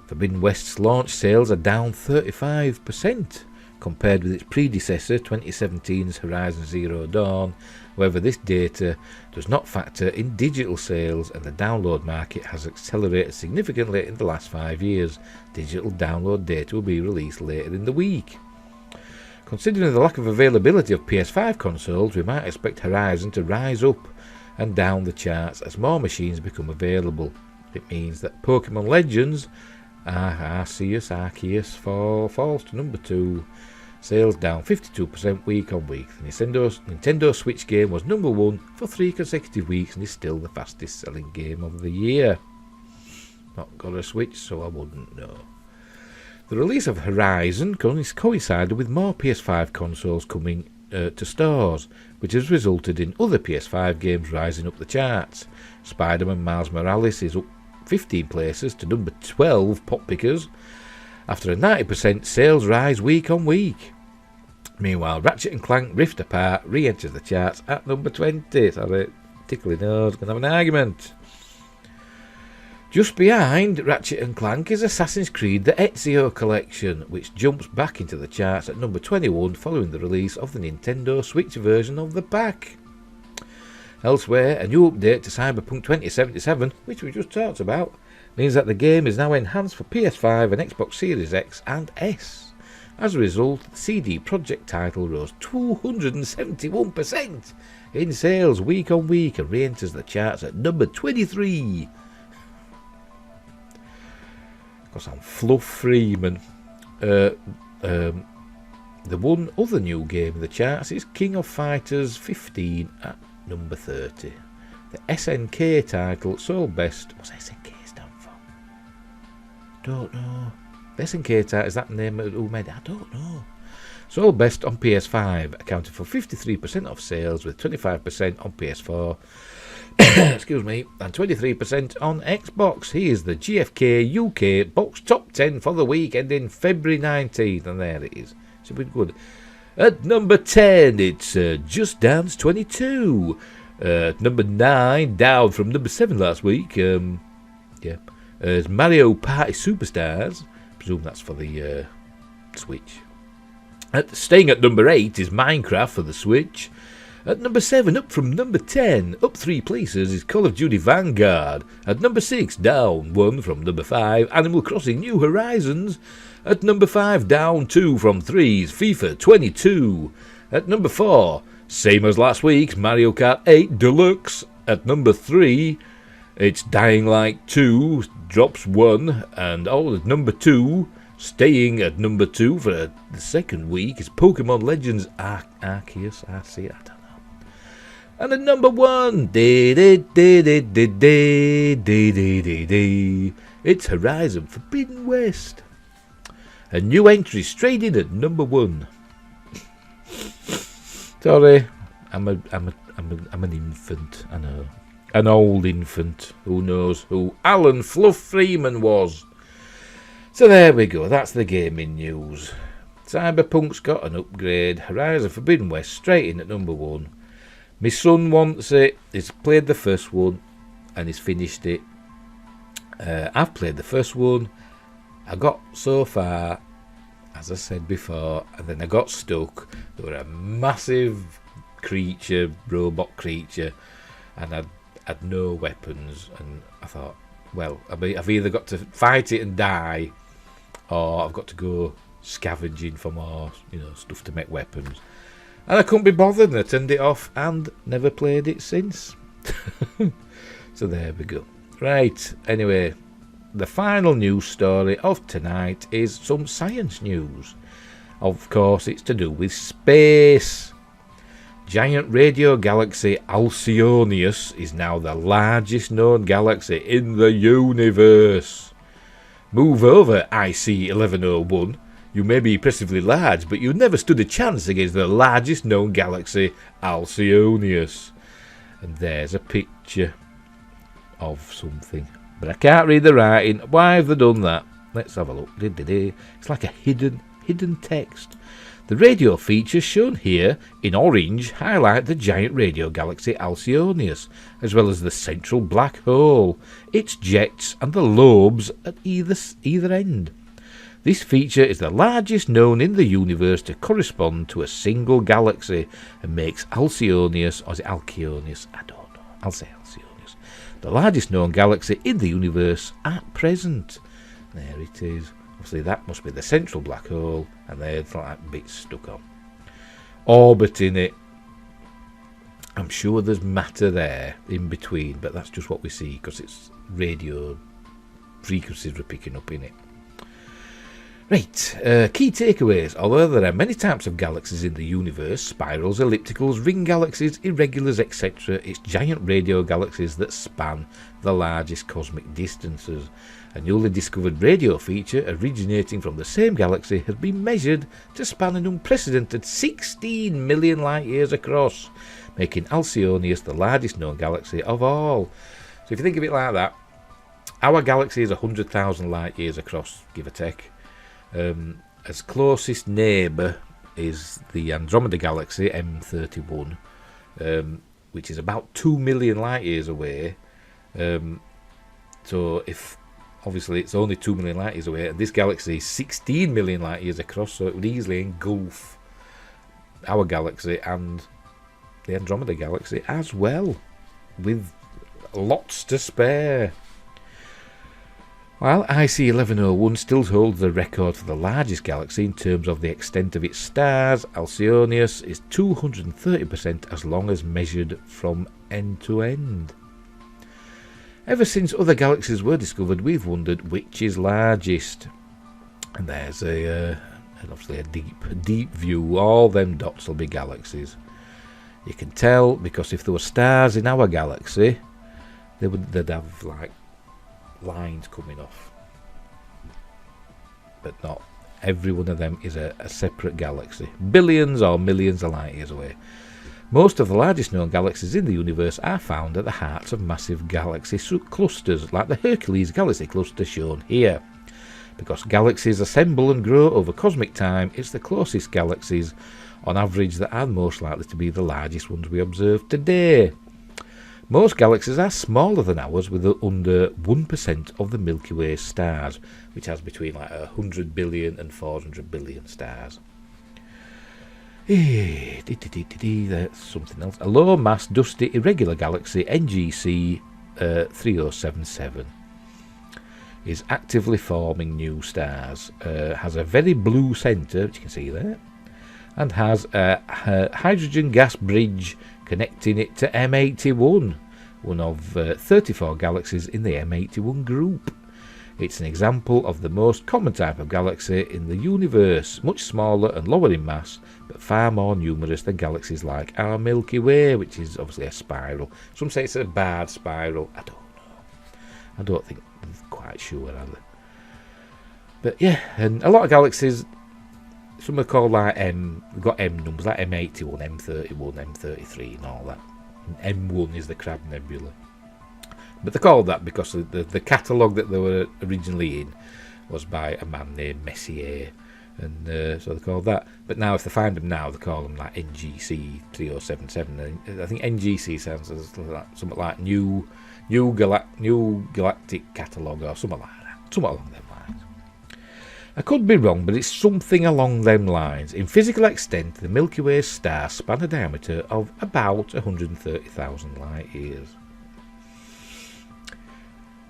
S1: Forbidden West's launch sales are down 35% compared with its predecessor 2017's Horizon Zero Dawn. However, this data does not factor in digital sales, and the download market has accelerated significantly in the last 5 years. Digital download data will be released later in the week. Considering the lack of availability of PS5 consoles, we might expect Horizon to rise up and down the charts as more machines become available. It means that Pokemon Legends Arceus falls to #2. Sales down 52% week on week. The Nintendo Switch game was #1 for 3 consecutive weeks and is still the fastest selling game of the year. Not got a Switch, so I wouldn't know. The release of Horizon coincided with more PS5 consoles coming to stores, which has resulted in other PS5 games rising up the charts. Spider-Man Miles Morales is up 15 places to #12 pop pickers after a 90% sales rise week on week. Meanwhile, Ratchet & Clank Rift Apart re-enters the charts at #20. Sorry, tickly nose, gonna have an argument. Just behind Ratchet & Clank is Assassin's Creed The Ezio Collection, which jumps back into the charts at #21 following the release of the Nintendo Switch version of the pack. Elsewhere, a new update to Cyberpunk 2077, which we just talked about, means that the game is now enhanced for PS5 and Xbox Series X and S. As a result, the CD Projekt title rose 271% in sales week on week and re-enters the charts at #23. Because I'm Fluff Freeman. The one other new game in the charts is King of Fighters 15 at #30. The SNK title sold best. What's SNK stand for? Don't know. The SNK title, is that the name of who made it? I don't know. Sold best on PS5, accounted for 53% of sales, with 25% on PS4. Excuse me, and 23% on Xbox. Here's the GfK UK box top 10 for the week ending February 19th, and there it is. It's been good. At #10, it's Just Dance 22. #9, down from #7 last week. It's Mario Party Superstars. I presume that's for the Switch. Staying at #8 is Minecraft for the Switch. At #7, up from #10, up 3 places, is Call of Duty Vanguard. At #6, down 1 from #5, Animal Crossing New Horizons. At #5, down 2 from 3 is FIFA 22. At #4, same as last week's Mario Kart 8 Deluxe. At #3, it's Dying Light 2, drops 1, and at #2, staying at #2 for the second week, is Pokemon Legends Arceus. I don't know. And at number 1, it's Horizon Forbidden West. A new entry straight in at number 1. Sorry, I'm an infant, I know. An old infant. Who knows who Alan Fluff Freeman was. So there we go, that's the gaming news. Cyberpunk's got an upgrade. Horizon Forbidden West straight in at number 1. My son wants it. He's played the first one and he's finished it. I've played the first one. I got so far, as I said before, and then I got stuck. There were a massive creature, robot creature, and I had no weapons. And I thought, well, I've either got to fight it and die, or I've got to go scavenging for more, stuff to make weapons. And I couldn't be bothered, and I turned it off and never played it since. So there we go. Right, anyway, the final news story of tonight is some science news. Of course, it's to do with space. Giant radio galaxy Alcyonius is now the largest known galaxy in the universe. Move over, IC 1101. You may be impressively large, but you never stood a chance against the largest known galaxy, Alcyonius. And there's a picture of something. But I can't read the writing. Why have they done that? Let's have a look. It's like a hidden text. The radio features shown here in orange highlight the giant radio galaxy Alcyonius, as well as the central black hole, its jets and the lobes at either end. This feature is the largest known in the universe to correspond to a single galaxy and makes Alcyonius, or is it Alcyonius? I don't know. I'll say Alcyonius. The largest known galaxy in the universe at present. There it is. Obviously that must be the central black hole, and there's like bits stuck on. Orbiting it. I'm sure there's matter there in between, but that's just what we see because it's radio frequencies we're picking up in it. Right, key takeaways. Although there are many types of galaxies in the universe, spirals, ellipticals, ring galaxies, irregulars, etc., it's giant radio galaxies that span the largest cosmic distances. A newly discovered radio feature originating from the same galaxy has been measured to span an unprecedented 16 million light years across, making Alcyonius the largest known galaxy of all. So if you think of it like that, our galaxy is 100,000 light years across, give or take. Its closest neighbour is the Andromeda Galaxy M31, which is about 2 million light years away. So if obviously it's only 2 million light years away, and this galaxy is 16 million light years across, so it would easily engulf our galaxy and the Andromeda Galaxy as well, with lots to spare. While IC 1101 still holds the record for the largest galaxy in terms of the extent of its stars, Alcyonius is 230% as long as measured from end to end. Ever since other galaxies were discovered, we've wondered which is largest. And there's obviously a deep view. All them dots will be galaxies. You can tell because if there were stars in our galaxy, they'd have like lines coming off, but not every one of them is a separate galaxy, billions or millions of light years away. Most of the largest known galaxies in the universe are found at the hearts of massive galaxy clusters, like the Hercules galaxy cluster shown here. Because galaxies assemble and grow over cosmic time, it's the closest galaxies on average that are most likely to be the largest ones we observe today. Most galaxies are smaller than ours, with under 1% of the Milky Way stars, which has between like 100 billion and 400 billion stars. That's something else. A low-mass, dusty, irregular galaxy, NGC 3077, is actively forming new stars, has a very blue centre, which you can see there, and has a hydrogen gas bridge connecting it to M81, one of 34 galaxies in the M81 group. It's an example of the most common type of galaxy in the universe, much smaller and lower in mass, but far more numerous than galaxies like our Milky Way, which is obviously a spiral. Some say it's a barred spiral. I don't know. I don't think I'm quite sure, are they? But yeah, and a lot of galaxies, some are called like we've got M numbers, like M81, M31, M33 and all that. And M1 is the Crab Nebula. But they're called that because the catalogue that they were originally in was by a man named Messier. And so they're called that. But now if they find them now, they call them like NGC 3077. And I think NGC sounds like something like New Galactic Catalogue or something like that. Something along them lines. I could be wrong, but it's something along them lines. In physical extent, the Milky Way star span a diameter of about 130,000 light years.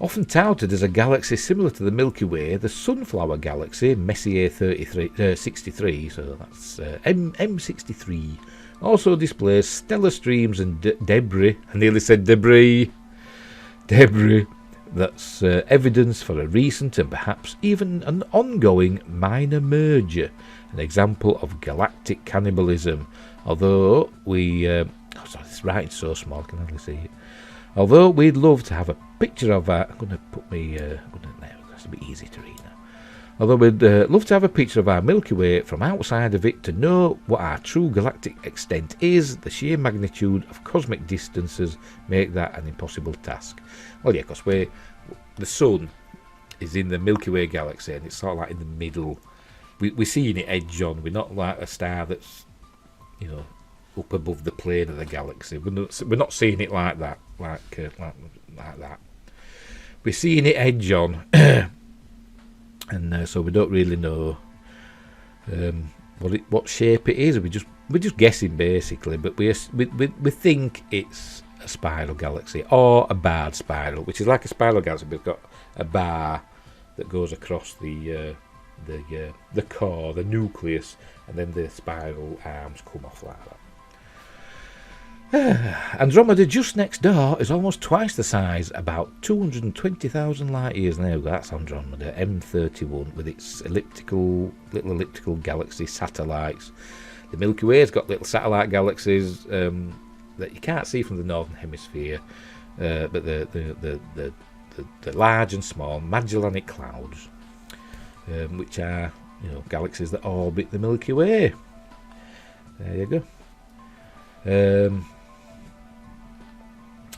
S1: Often touted as a galaxy similar to the Milky Way, the Sunflower Galaxy, Messier 63, so that's M63, also displays stellar streams and debris. I nearly said debris. Debris. That's evidence for a recent and perhaps even an ongoing minor merger, an example of galactic cannibalism. Although this writing's so small, I can hardly see it. Although we'd love to have a picture of our... I'm going to put me... that's a bit easy to read now. Although we'd love to have a picture of our Milky Way from outside of it to know what our true galactic extent is, the sheer magnitude of cosmic distances make that an impossible task. Well, yeah, because the Sun is in the Milky Way galaxy and it's sort of like in the middle. We're seeing it edge on. We're not like a star that's, up above the plane of the galaxy. We're not seeing it like that, like that. We're seeing it edge on, and so we don't really know what shape it is. We're just guessing basically, but we think it's a spiral galaxy or a barred spiral, which is like a spiral galaxy, but it's got a bar that goes across the core, the nucleus, and then the spiral arms come off like that. Andromeda, just next door, is almost twice the size, about 220,000 light years. Now that's Andromeda M31 with its little elliptical galaxy satellites. The Milky Way's got little satellite galaxies that you can't see from the northern hemisphere, but the large and small Magellanic Clouds, which are galaxies that orbit the Milky Way. There you go.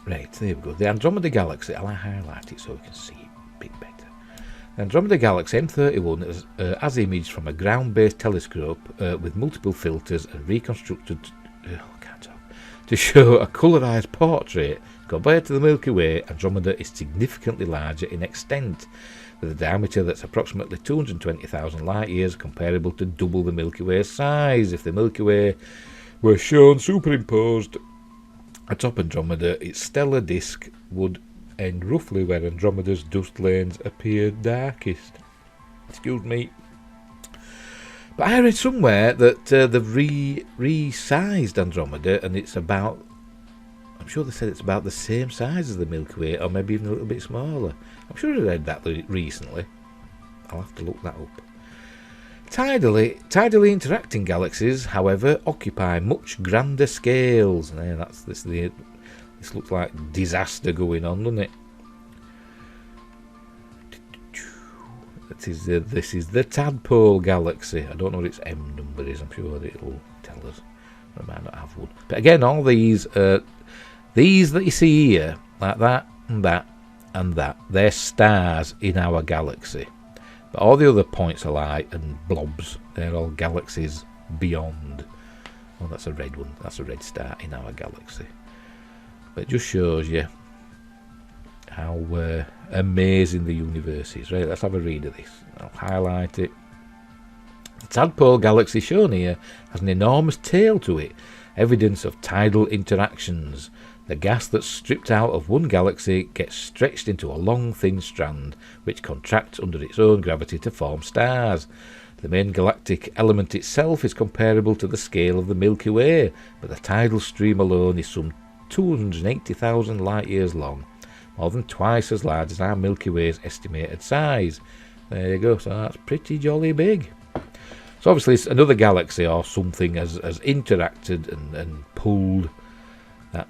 S1: Right, there we go. The Andromeda Galaxy, I'll highlight it so we can see it a bit better. The Andromeda Galaxy M31 is as imaged from a ground-based telescope with multiple filters and reconstructed to show a colorized portrait. Compared to the Milky Way, Andromeda is significantly larger in extent, with a diameter that's approximately 220,000 light years, comparable to double the Milky Way's size. If the Milky Way were shown superimposed atop Andromeda, its stellar disk would end roughly where Andromeda's dust lanes appear darkest. Excuse me. But I read somewhere that they've resized Andromeda, and it's about... I'm sure they said it's about the same size as the Milky Way, or maybe even a little bit smaller. I'm sure I read that recently. I'll have to look that up. Tidally interacting galaxies, however, occupy much grander scales. This looks like disaster going on, doesn't it? This is the Tadpole Galaxy. I don't know what its M number is. I'm sure it'll tell us. I might not have one. But again, all these that you see here, like that and that and that, they're stars in our galaxy. But all the other points of light and blobs, they're all galaxies beyond. Oh, that's a red one. That's a red star in our galaxy. But it just shows you how amazing the universe is. Right, let's have a read of this. I'll highlight it. The Tadpole Galaxy shown here has an enormous tail to it, evidence of tidal interactions. The gas that's stripped out of one galaxy gets stretched into a long, thin strand, which contracts under its own gravity to form stars. The main galactic element itself is comparable to the scale of the Milky Way, but the tidal stream alone is some 280,000 light years long. more than twice as large as our Milky Way's estimated size. There you go, so that's pretty jolly big. So obviously it's another galaxy or something has interacted and pulled that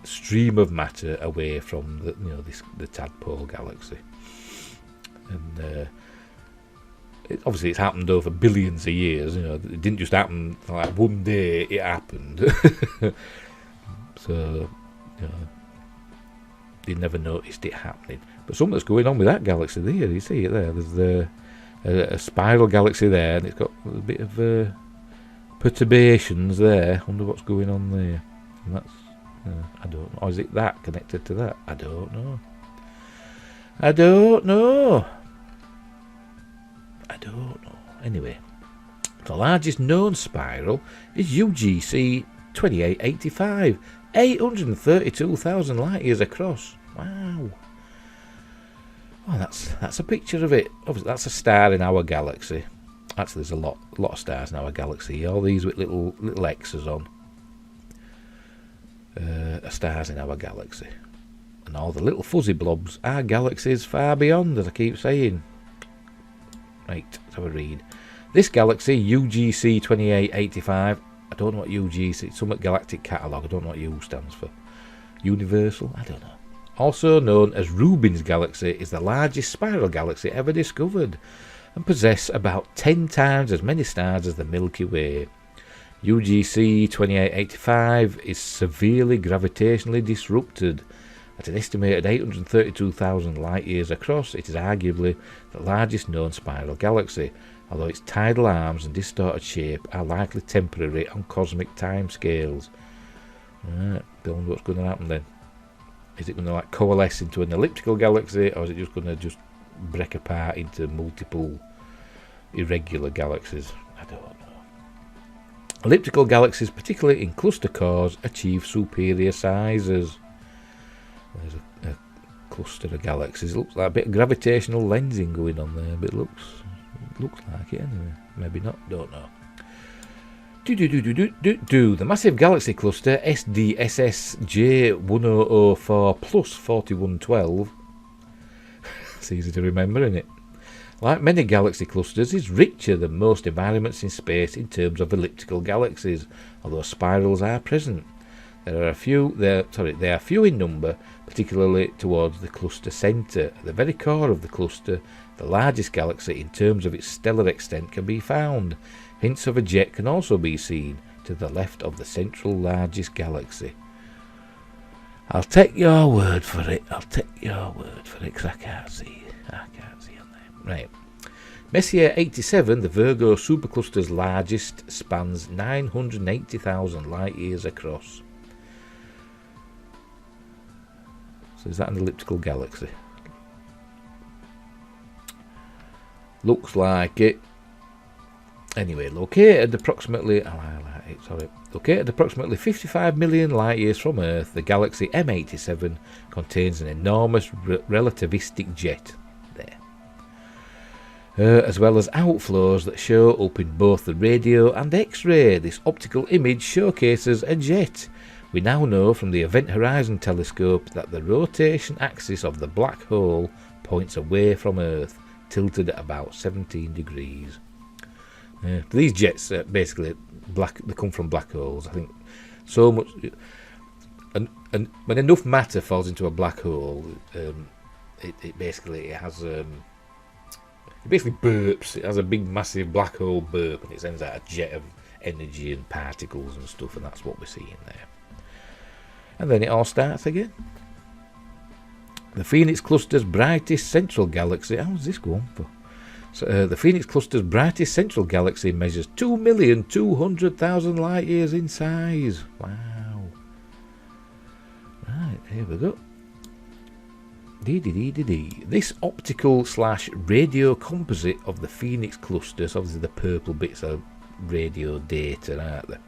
S1: stream of matter away from the tadpole galaxy, and obviously it's happened over billions of years. It didn't just happen like one day. It happened, so they never noticed it happening. But something's going on with that galaxy there. You see it there. There's a spiral galaxy there, and it's got a bit of perturbations there. I wonder what's going on there. And that's I don't know. Or is it that connected to that? I don't know. Anyway, the largest known spiral is UGC 2885, 832,000 light years across. Wow. Well, that's a picture of it. Obviously, that's a star in our galaxy. Actually, there's a lot of stars in our galaxy. All these with little X's on are stars in our galaxy, and all the little fuzzy blobs are galaxies far beyond, as I keep saying. Right, let's have a read. This galaxy, UGC 2885. I don't know what UGC. It's some galactic catalogue. I don't know what U stands for. Universal. I don't know. Also known as Rubin's Galaxy, is the largest spiral galaxy ever discovered and possess about 10 times as many stars as the Milky Way. UGC 2885 is severely gravitationally disrupted. At an estimated 832,000 light years across, it is arguably the largest known spiral galaxy, although its tidal arms and distorted shape are likely temporary on cosmic timescales. Right, don't know what's going to happen then. Is it going to coalesce into an elliptical galaxy, or is it just going to break apart into multiple irregular galaxies? I don't know. Elliptical galaxies, particularly in cluster cores, achieve superior sizes. There's a cluster of galaxies. It looks like a bit of gravitational lensing going on there, but it looks like it anyway. Maybe not, don't know. The massive galaxy cluster SDSS J1004 plus 4112. It's easy to remember, isn't it? Like many galaxy clusters, is richer than most environments in space in terms of elliptical galaxies, although spirals are present. They are few in number, particularly towards the cluster centre. At the very core of the cluster, the largest galaxy in terms of its stellar extent can be found. Hints of a jet can also be seen to the left of the central largest galaxy. I'll take your word for it. Because I can't see on there. Right. Messier 87, the Virgo Supercluster's largest, spans 980,000 light years across. So is that an elliptical galaxy? Looks like it. Anyway, located approximately 55 million light years from Earth, the galaxy M87 contains an enormous relativistic jet there, as well as outflows that show up in both the radio and X-ray. This optical image showcases a jet. We now know from the Event Horizon telescope that the rotation axis of the black hole points away from Earth, tilted at about 17 degrees. These jets basically they come from black holes. I think so much, and when enough matter falls into a black hole, it basically burps. It has a big massive black hole burp, and it sends out a jet of energy and particles and stuff, and that's what we're seeing there. And then it all starts again. The Phoenix Cluster's brightest central galaxy. How's this going for? So, the Phoenix Cluster's brightest central galaxy measures 2,200,000 light years in size. Wow. Right, here we go. This optical/radio composite of the Phoenix Cluster, so obviously the purple bits are radio data, aren't they?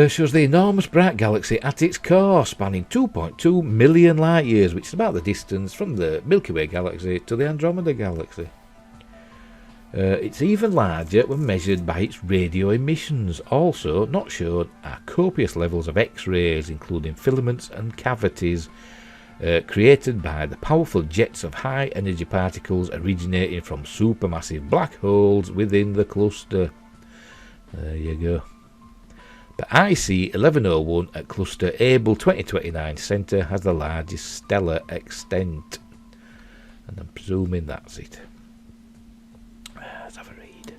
S1: Shows the enormous bright galaxy at its core, spanning 2.2 million light years, which is about the distance from the Milky Way galaxy to the Andromeda Galaxy. It's even larger when measured by its radio emissions. Also not shown are copious levels of X-rays, including filaments and cavities, created by the powerful jets of high-energy particles originating from supermassive black holes within the cluster. There you go. The IC 1101 at Cluster Able 2029 Centre has the largest stellar extent. And I'm presuming that's it. Let's have a read.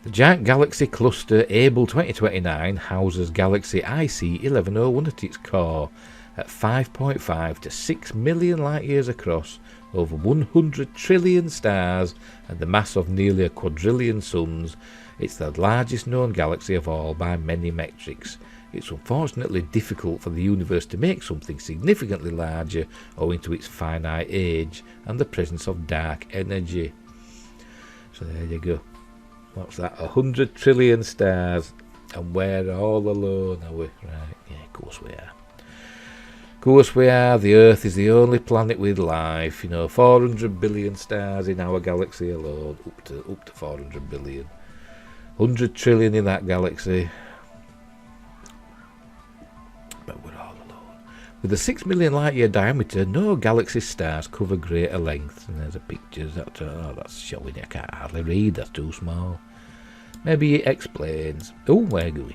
S1: The giant galaxy Cluster Able 2029 houses galaxy IC 1101 at its core, at 5.5 to 6 million light-years across, over 100 trillion stars, and the mass of nearly a quadrillion suns. It's the largest known galaxy of all by many metrics. It's unfortunately difficult for the universe to make something significantly larger owing to its finite age and the presence of dark energy. So there you go. What's that? 100 trillion stars, and we're all alone, are we? Right, yeah, of course we are. Of course we are. The Earth is the only planet with life. 400 billion stars in our galaxy alone, up to 400 billion. 100 trillion in that galaxy. But we're all alone. With a 6 million light-year diameter, no galaxy stars cover greater length. And there's a picture. That's showing you. I can't hardly read. That's too small. Maybe it explains. Oh, we're going.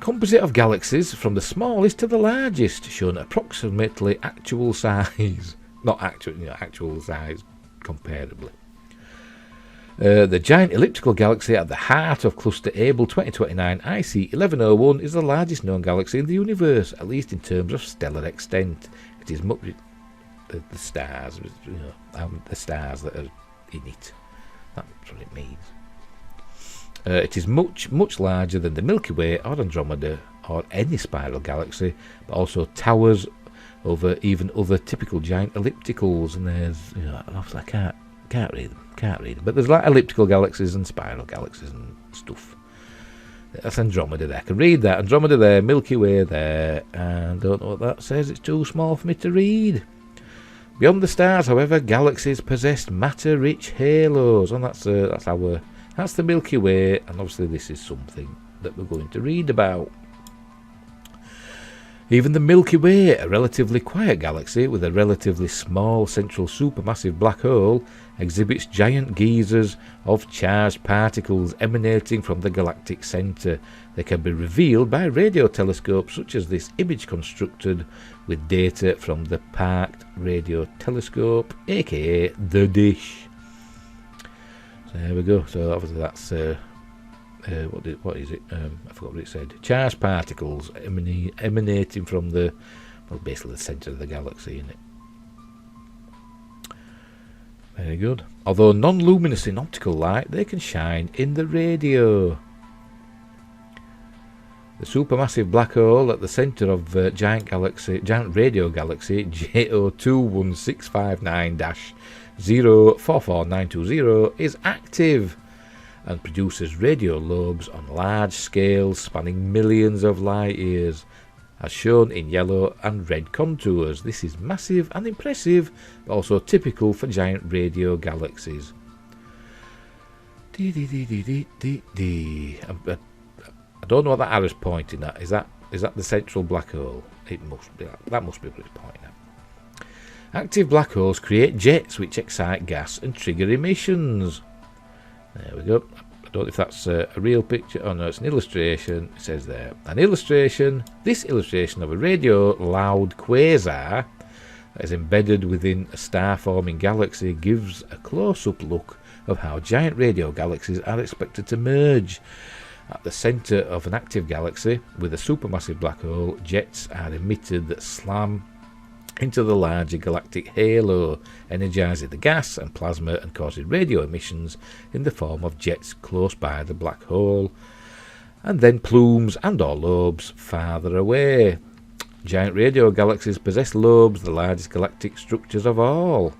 S1: Composite of galaxies from the smallest to the largest, shown approximately actual size. Not actual size comparably. The giant elliptical galaxy at the heart of Cluster Able 2029 IC 1101 is the largest known galaxy in the universe, at least in terms of stellar extent. It is much the stars, the stars that are in it. That's what it means. It is much larger than the Milky Way or Andromeda or any spiral galaxy, but also towers over even other typical giant ellipticals. And there's, I can't read them. But there's like elliptical galaxies and spiral galaxies and stuff. That's Andromeda there. I can read that. Andromeda there, Milky Way there, and don't know what that says. It's too small for me to read. Beyond the stars, however, galaxies possess matter-rich halos, and that's the Milky Way, and obviously this is something that we're going to read about. Even the Milky Way, a relatively quiet galaxy with a relatively small central supermassive black hole, exhibits giant geysers of charged particles emanating from the galactic centre. They can be revealed by radio telescopes such as this image constructed with data from the Parked Radio Telescope, aka the Dish. So there we go. So obviously that's what is it? I forgot what it said. Charged particles emanating from basically the centre of the galaxy, isn't it? Very good. Although non-luminous in optical light, they can shine in the radio. The supermassive black hole at the centre of giant radio galaxy J021659-044920 is active and produces radio lobes on large scales spanning millions of light years, as shown in yellow and red contours. This is massive and impressive, but also typical for giant radio galaxies. I don't know what that arrow's pointing at. Is that the central black hole? It must be. That must be what it's pointing at. Active black holes create jets which excite gas and trigger emissions. There we go. I don't know if that's a real picture. Oh no, it's an illustration. It says there. This illustration of a radio loud quasar that is embedded within a star-forming galaxy gives a close-up look of how giant radio galaxies are expected to merge. At the centre of an active galaxy with a supermassive black hole, jets are emitted that slam into the larger galactic halo, energising the gas and plasma and causing radio emissions in the form of jets close by the black hole, and then plumes and or lobes farther away. Giant radio galaxies possess lobes, the largest galactic structures of all.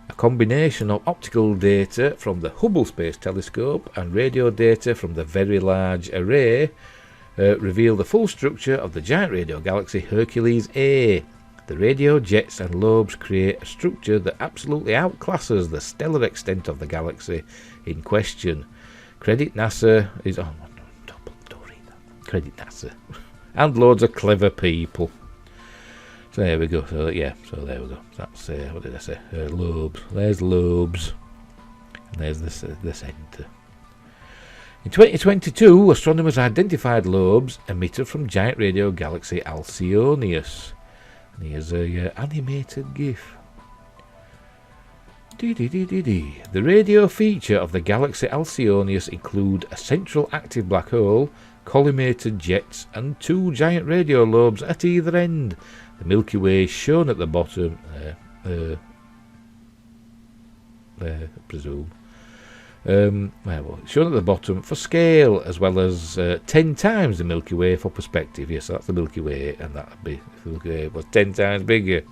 S1: A combination of optical data from the Hubble Space Telescope and radio data from the Very Large Array reveal the full structure of the giant radio galaxy Hercules A. The radio jets and lobes create a structure that absolutely outclasses the stellar extent of the galaxy in question. Credit NASA is... Oh, no, don't read that. Credit NASA. And loads of clever people. So there we go. So there we go. That's, what did I say? Lobes. There's lobes. And there's the centre. In 2022, astronomers identified lobes emitted from giant radio galaxy Alcyonius. And here's a animated GIF. The radio feature of the galaxy Alcyonius include a central active black hole, collimated jets, and 2 giant radio lobes at either end. The Milky Way is shown at the bottom. There, I presume. Shown at the bottom for scale, as well as 10 times the Milky Way for perspective. Yes, that's the Milky Way, and that would be if the Milky Way was 10 times bigger.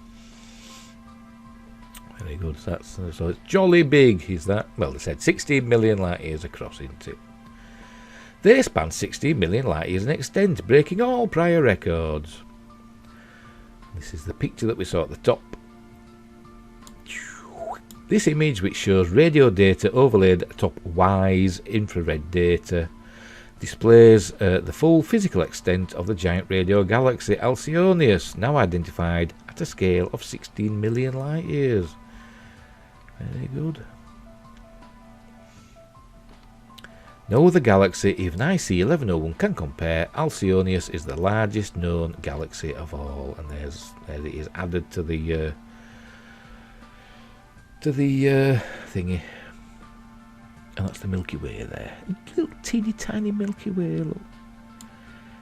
S1: Very good. So it's jolly big, is that? Well, they said 16 million light years across, isn't it? They span 16 million light years in extent, breaking all prior records. This is the picture that we saw at the top. This image, which shows radio data overlaid atop WISE infrared data, displays the full physical extent of the giant radio galaxy Alcyonius, now identified at a scale of 16 million light years. Very good. No other galaxy, even IC 1101, can compare. Alcyonius is the largest known galaxy of all, and there it is added to the thingy, and that's the Milky Way there. Little teeny tiny Milky Way. Look.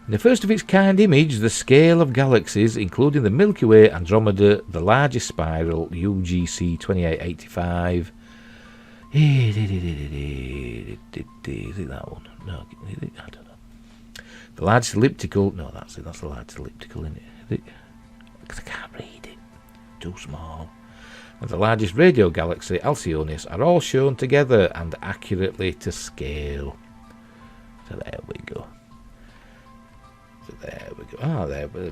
S1: In the first of its kind image, the scale of galaxies, including the Milky Way, Andromeda, the largest spiral, UGC 2885. Is it that one? No, I don't know. The largest elliptical. No, that's it. That's the largest elliptical, isn't it? Because I can't read it. Too small. And the largest radio galaxy, Alcyonius, are all shown together and accurately to scale. So there we go. There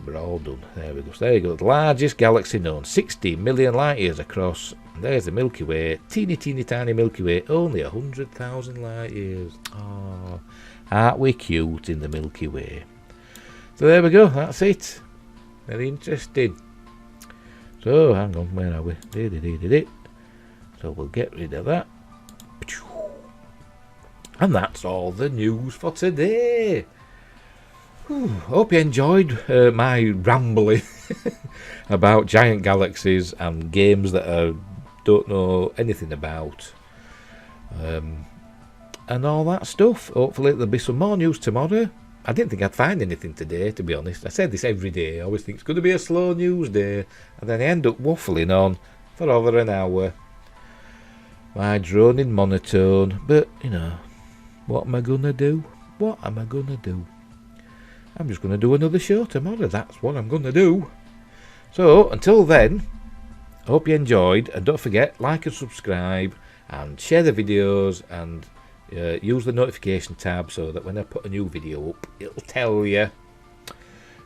S1: we're all done. There we go. So there you go. The largest galaxy known, 16 million light years across. And there's the Milky Way, teeny tiny Milky Way, only 100,000 light years. Oh, aren't we cute in the Milky Way? So there we go. That's it. Very interesting. So, hang on, where are we? So we'll get rid of that. And that's all the news for today. Hope you enjoyed my rambling about giant galaxies and games that I don't know anything about. And all that stuff. Hopefully there'll be some more news tomorrow. I didn't think I'd find anything today, to be honest. I said this every day. I always think it's going to be a slow news day. And then I end up waffling on for over an hour. My droning monotone. But, you know, what am I going to do? What am I going to do? I'm just going to do another show tomorrow. That's what I'm going to do. So, until then, I hope you enjoyed. And don't forget, like and subscribe. And share the videos. And use the notification tab so that when I put a new video up, it'll tell you.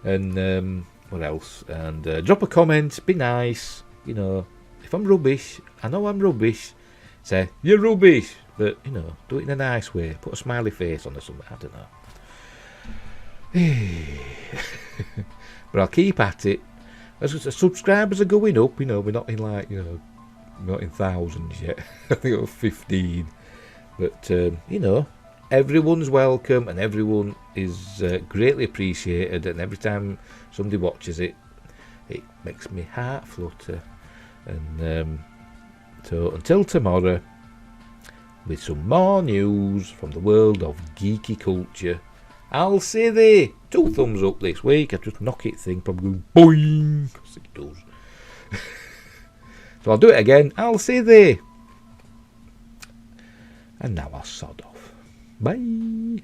S1: And what else? And drop a comment. Be nice. You know, if I'm rubbish, I know I'm rubbish. Say, you're rubbish. But, you know, do it in a nice way. Put a smiley face on or something. I don't know. But I'll keep at it. As the subscribers are going up, you know, we're not in like, you know, not in thousands yet. I think it was 15. But, you know, everyone's welcome and everyone is greatly appreciated. And every time somebody watches it, it makes me heart flutter. And so until tomorrow, with some more news from the world of geeky culture, I'll say thee 2 thumbs up this week. I just knock it thing, probably boing, because it does. So I'll do it again. I'll say thee. And now I'll sod off. Bye.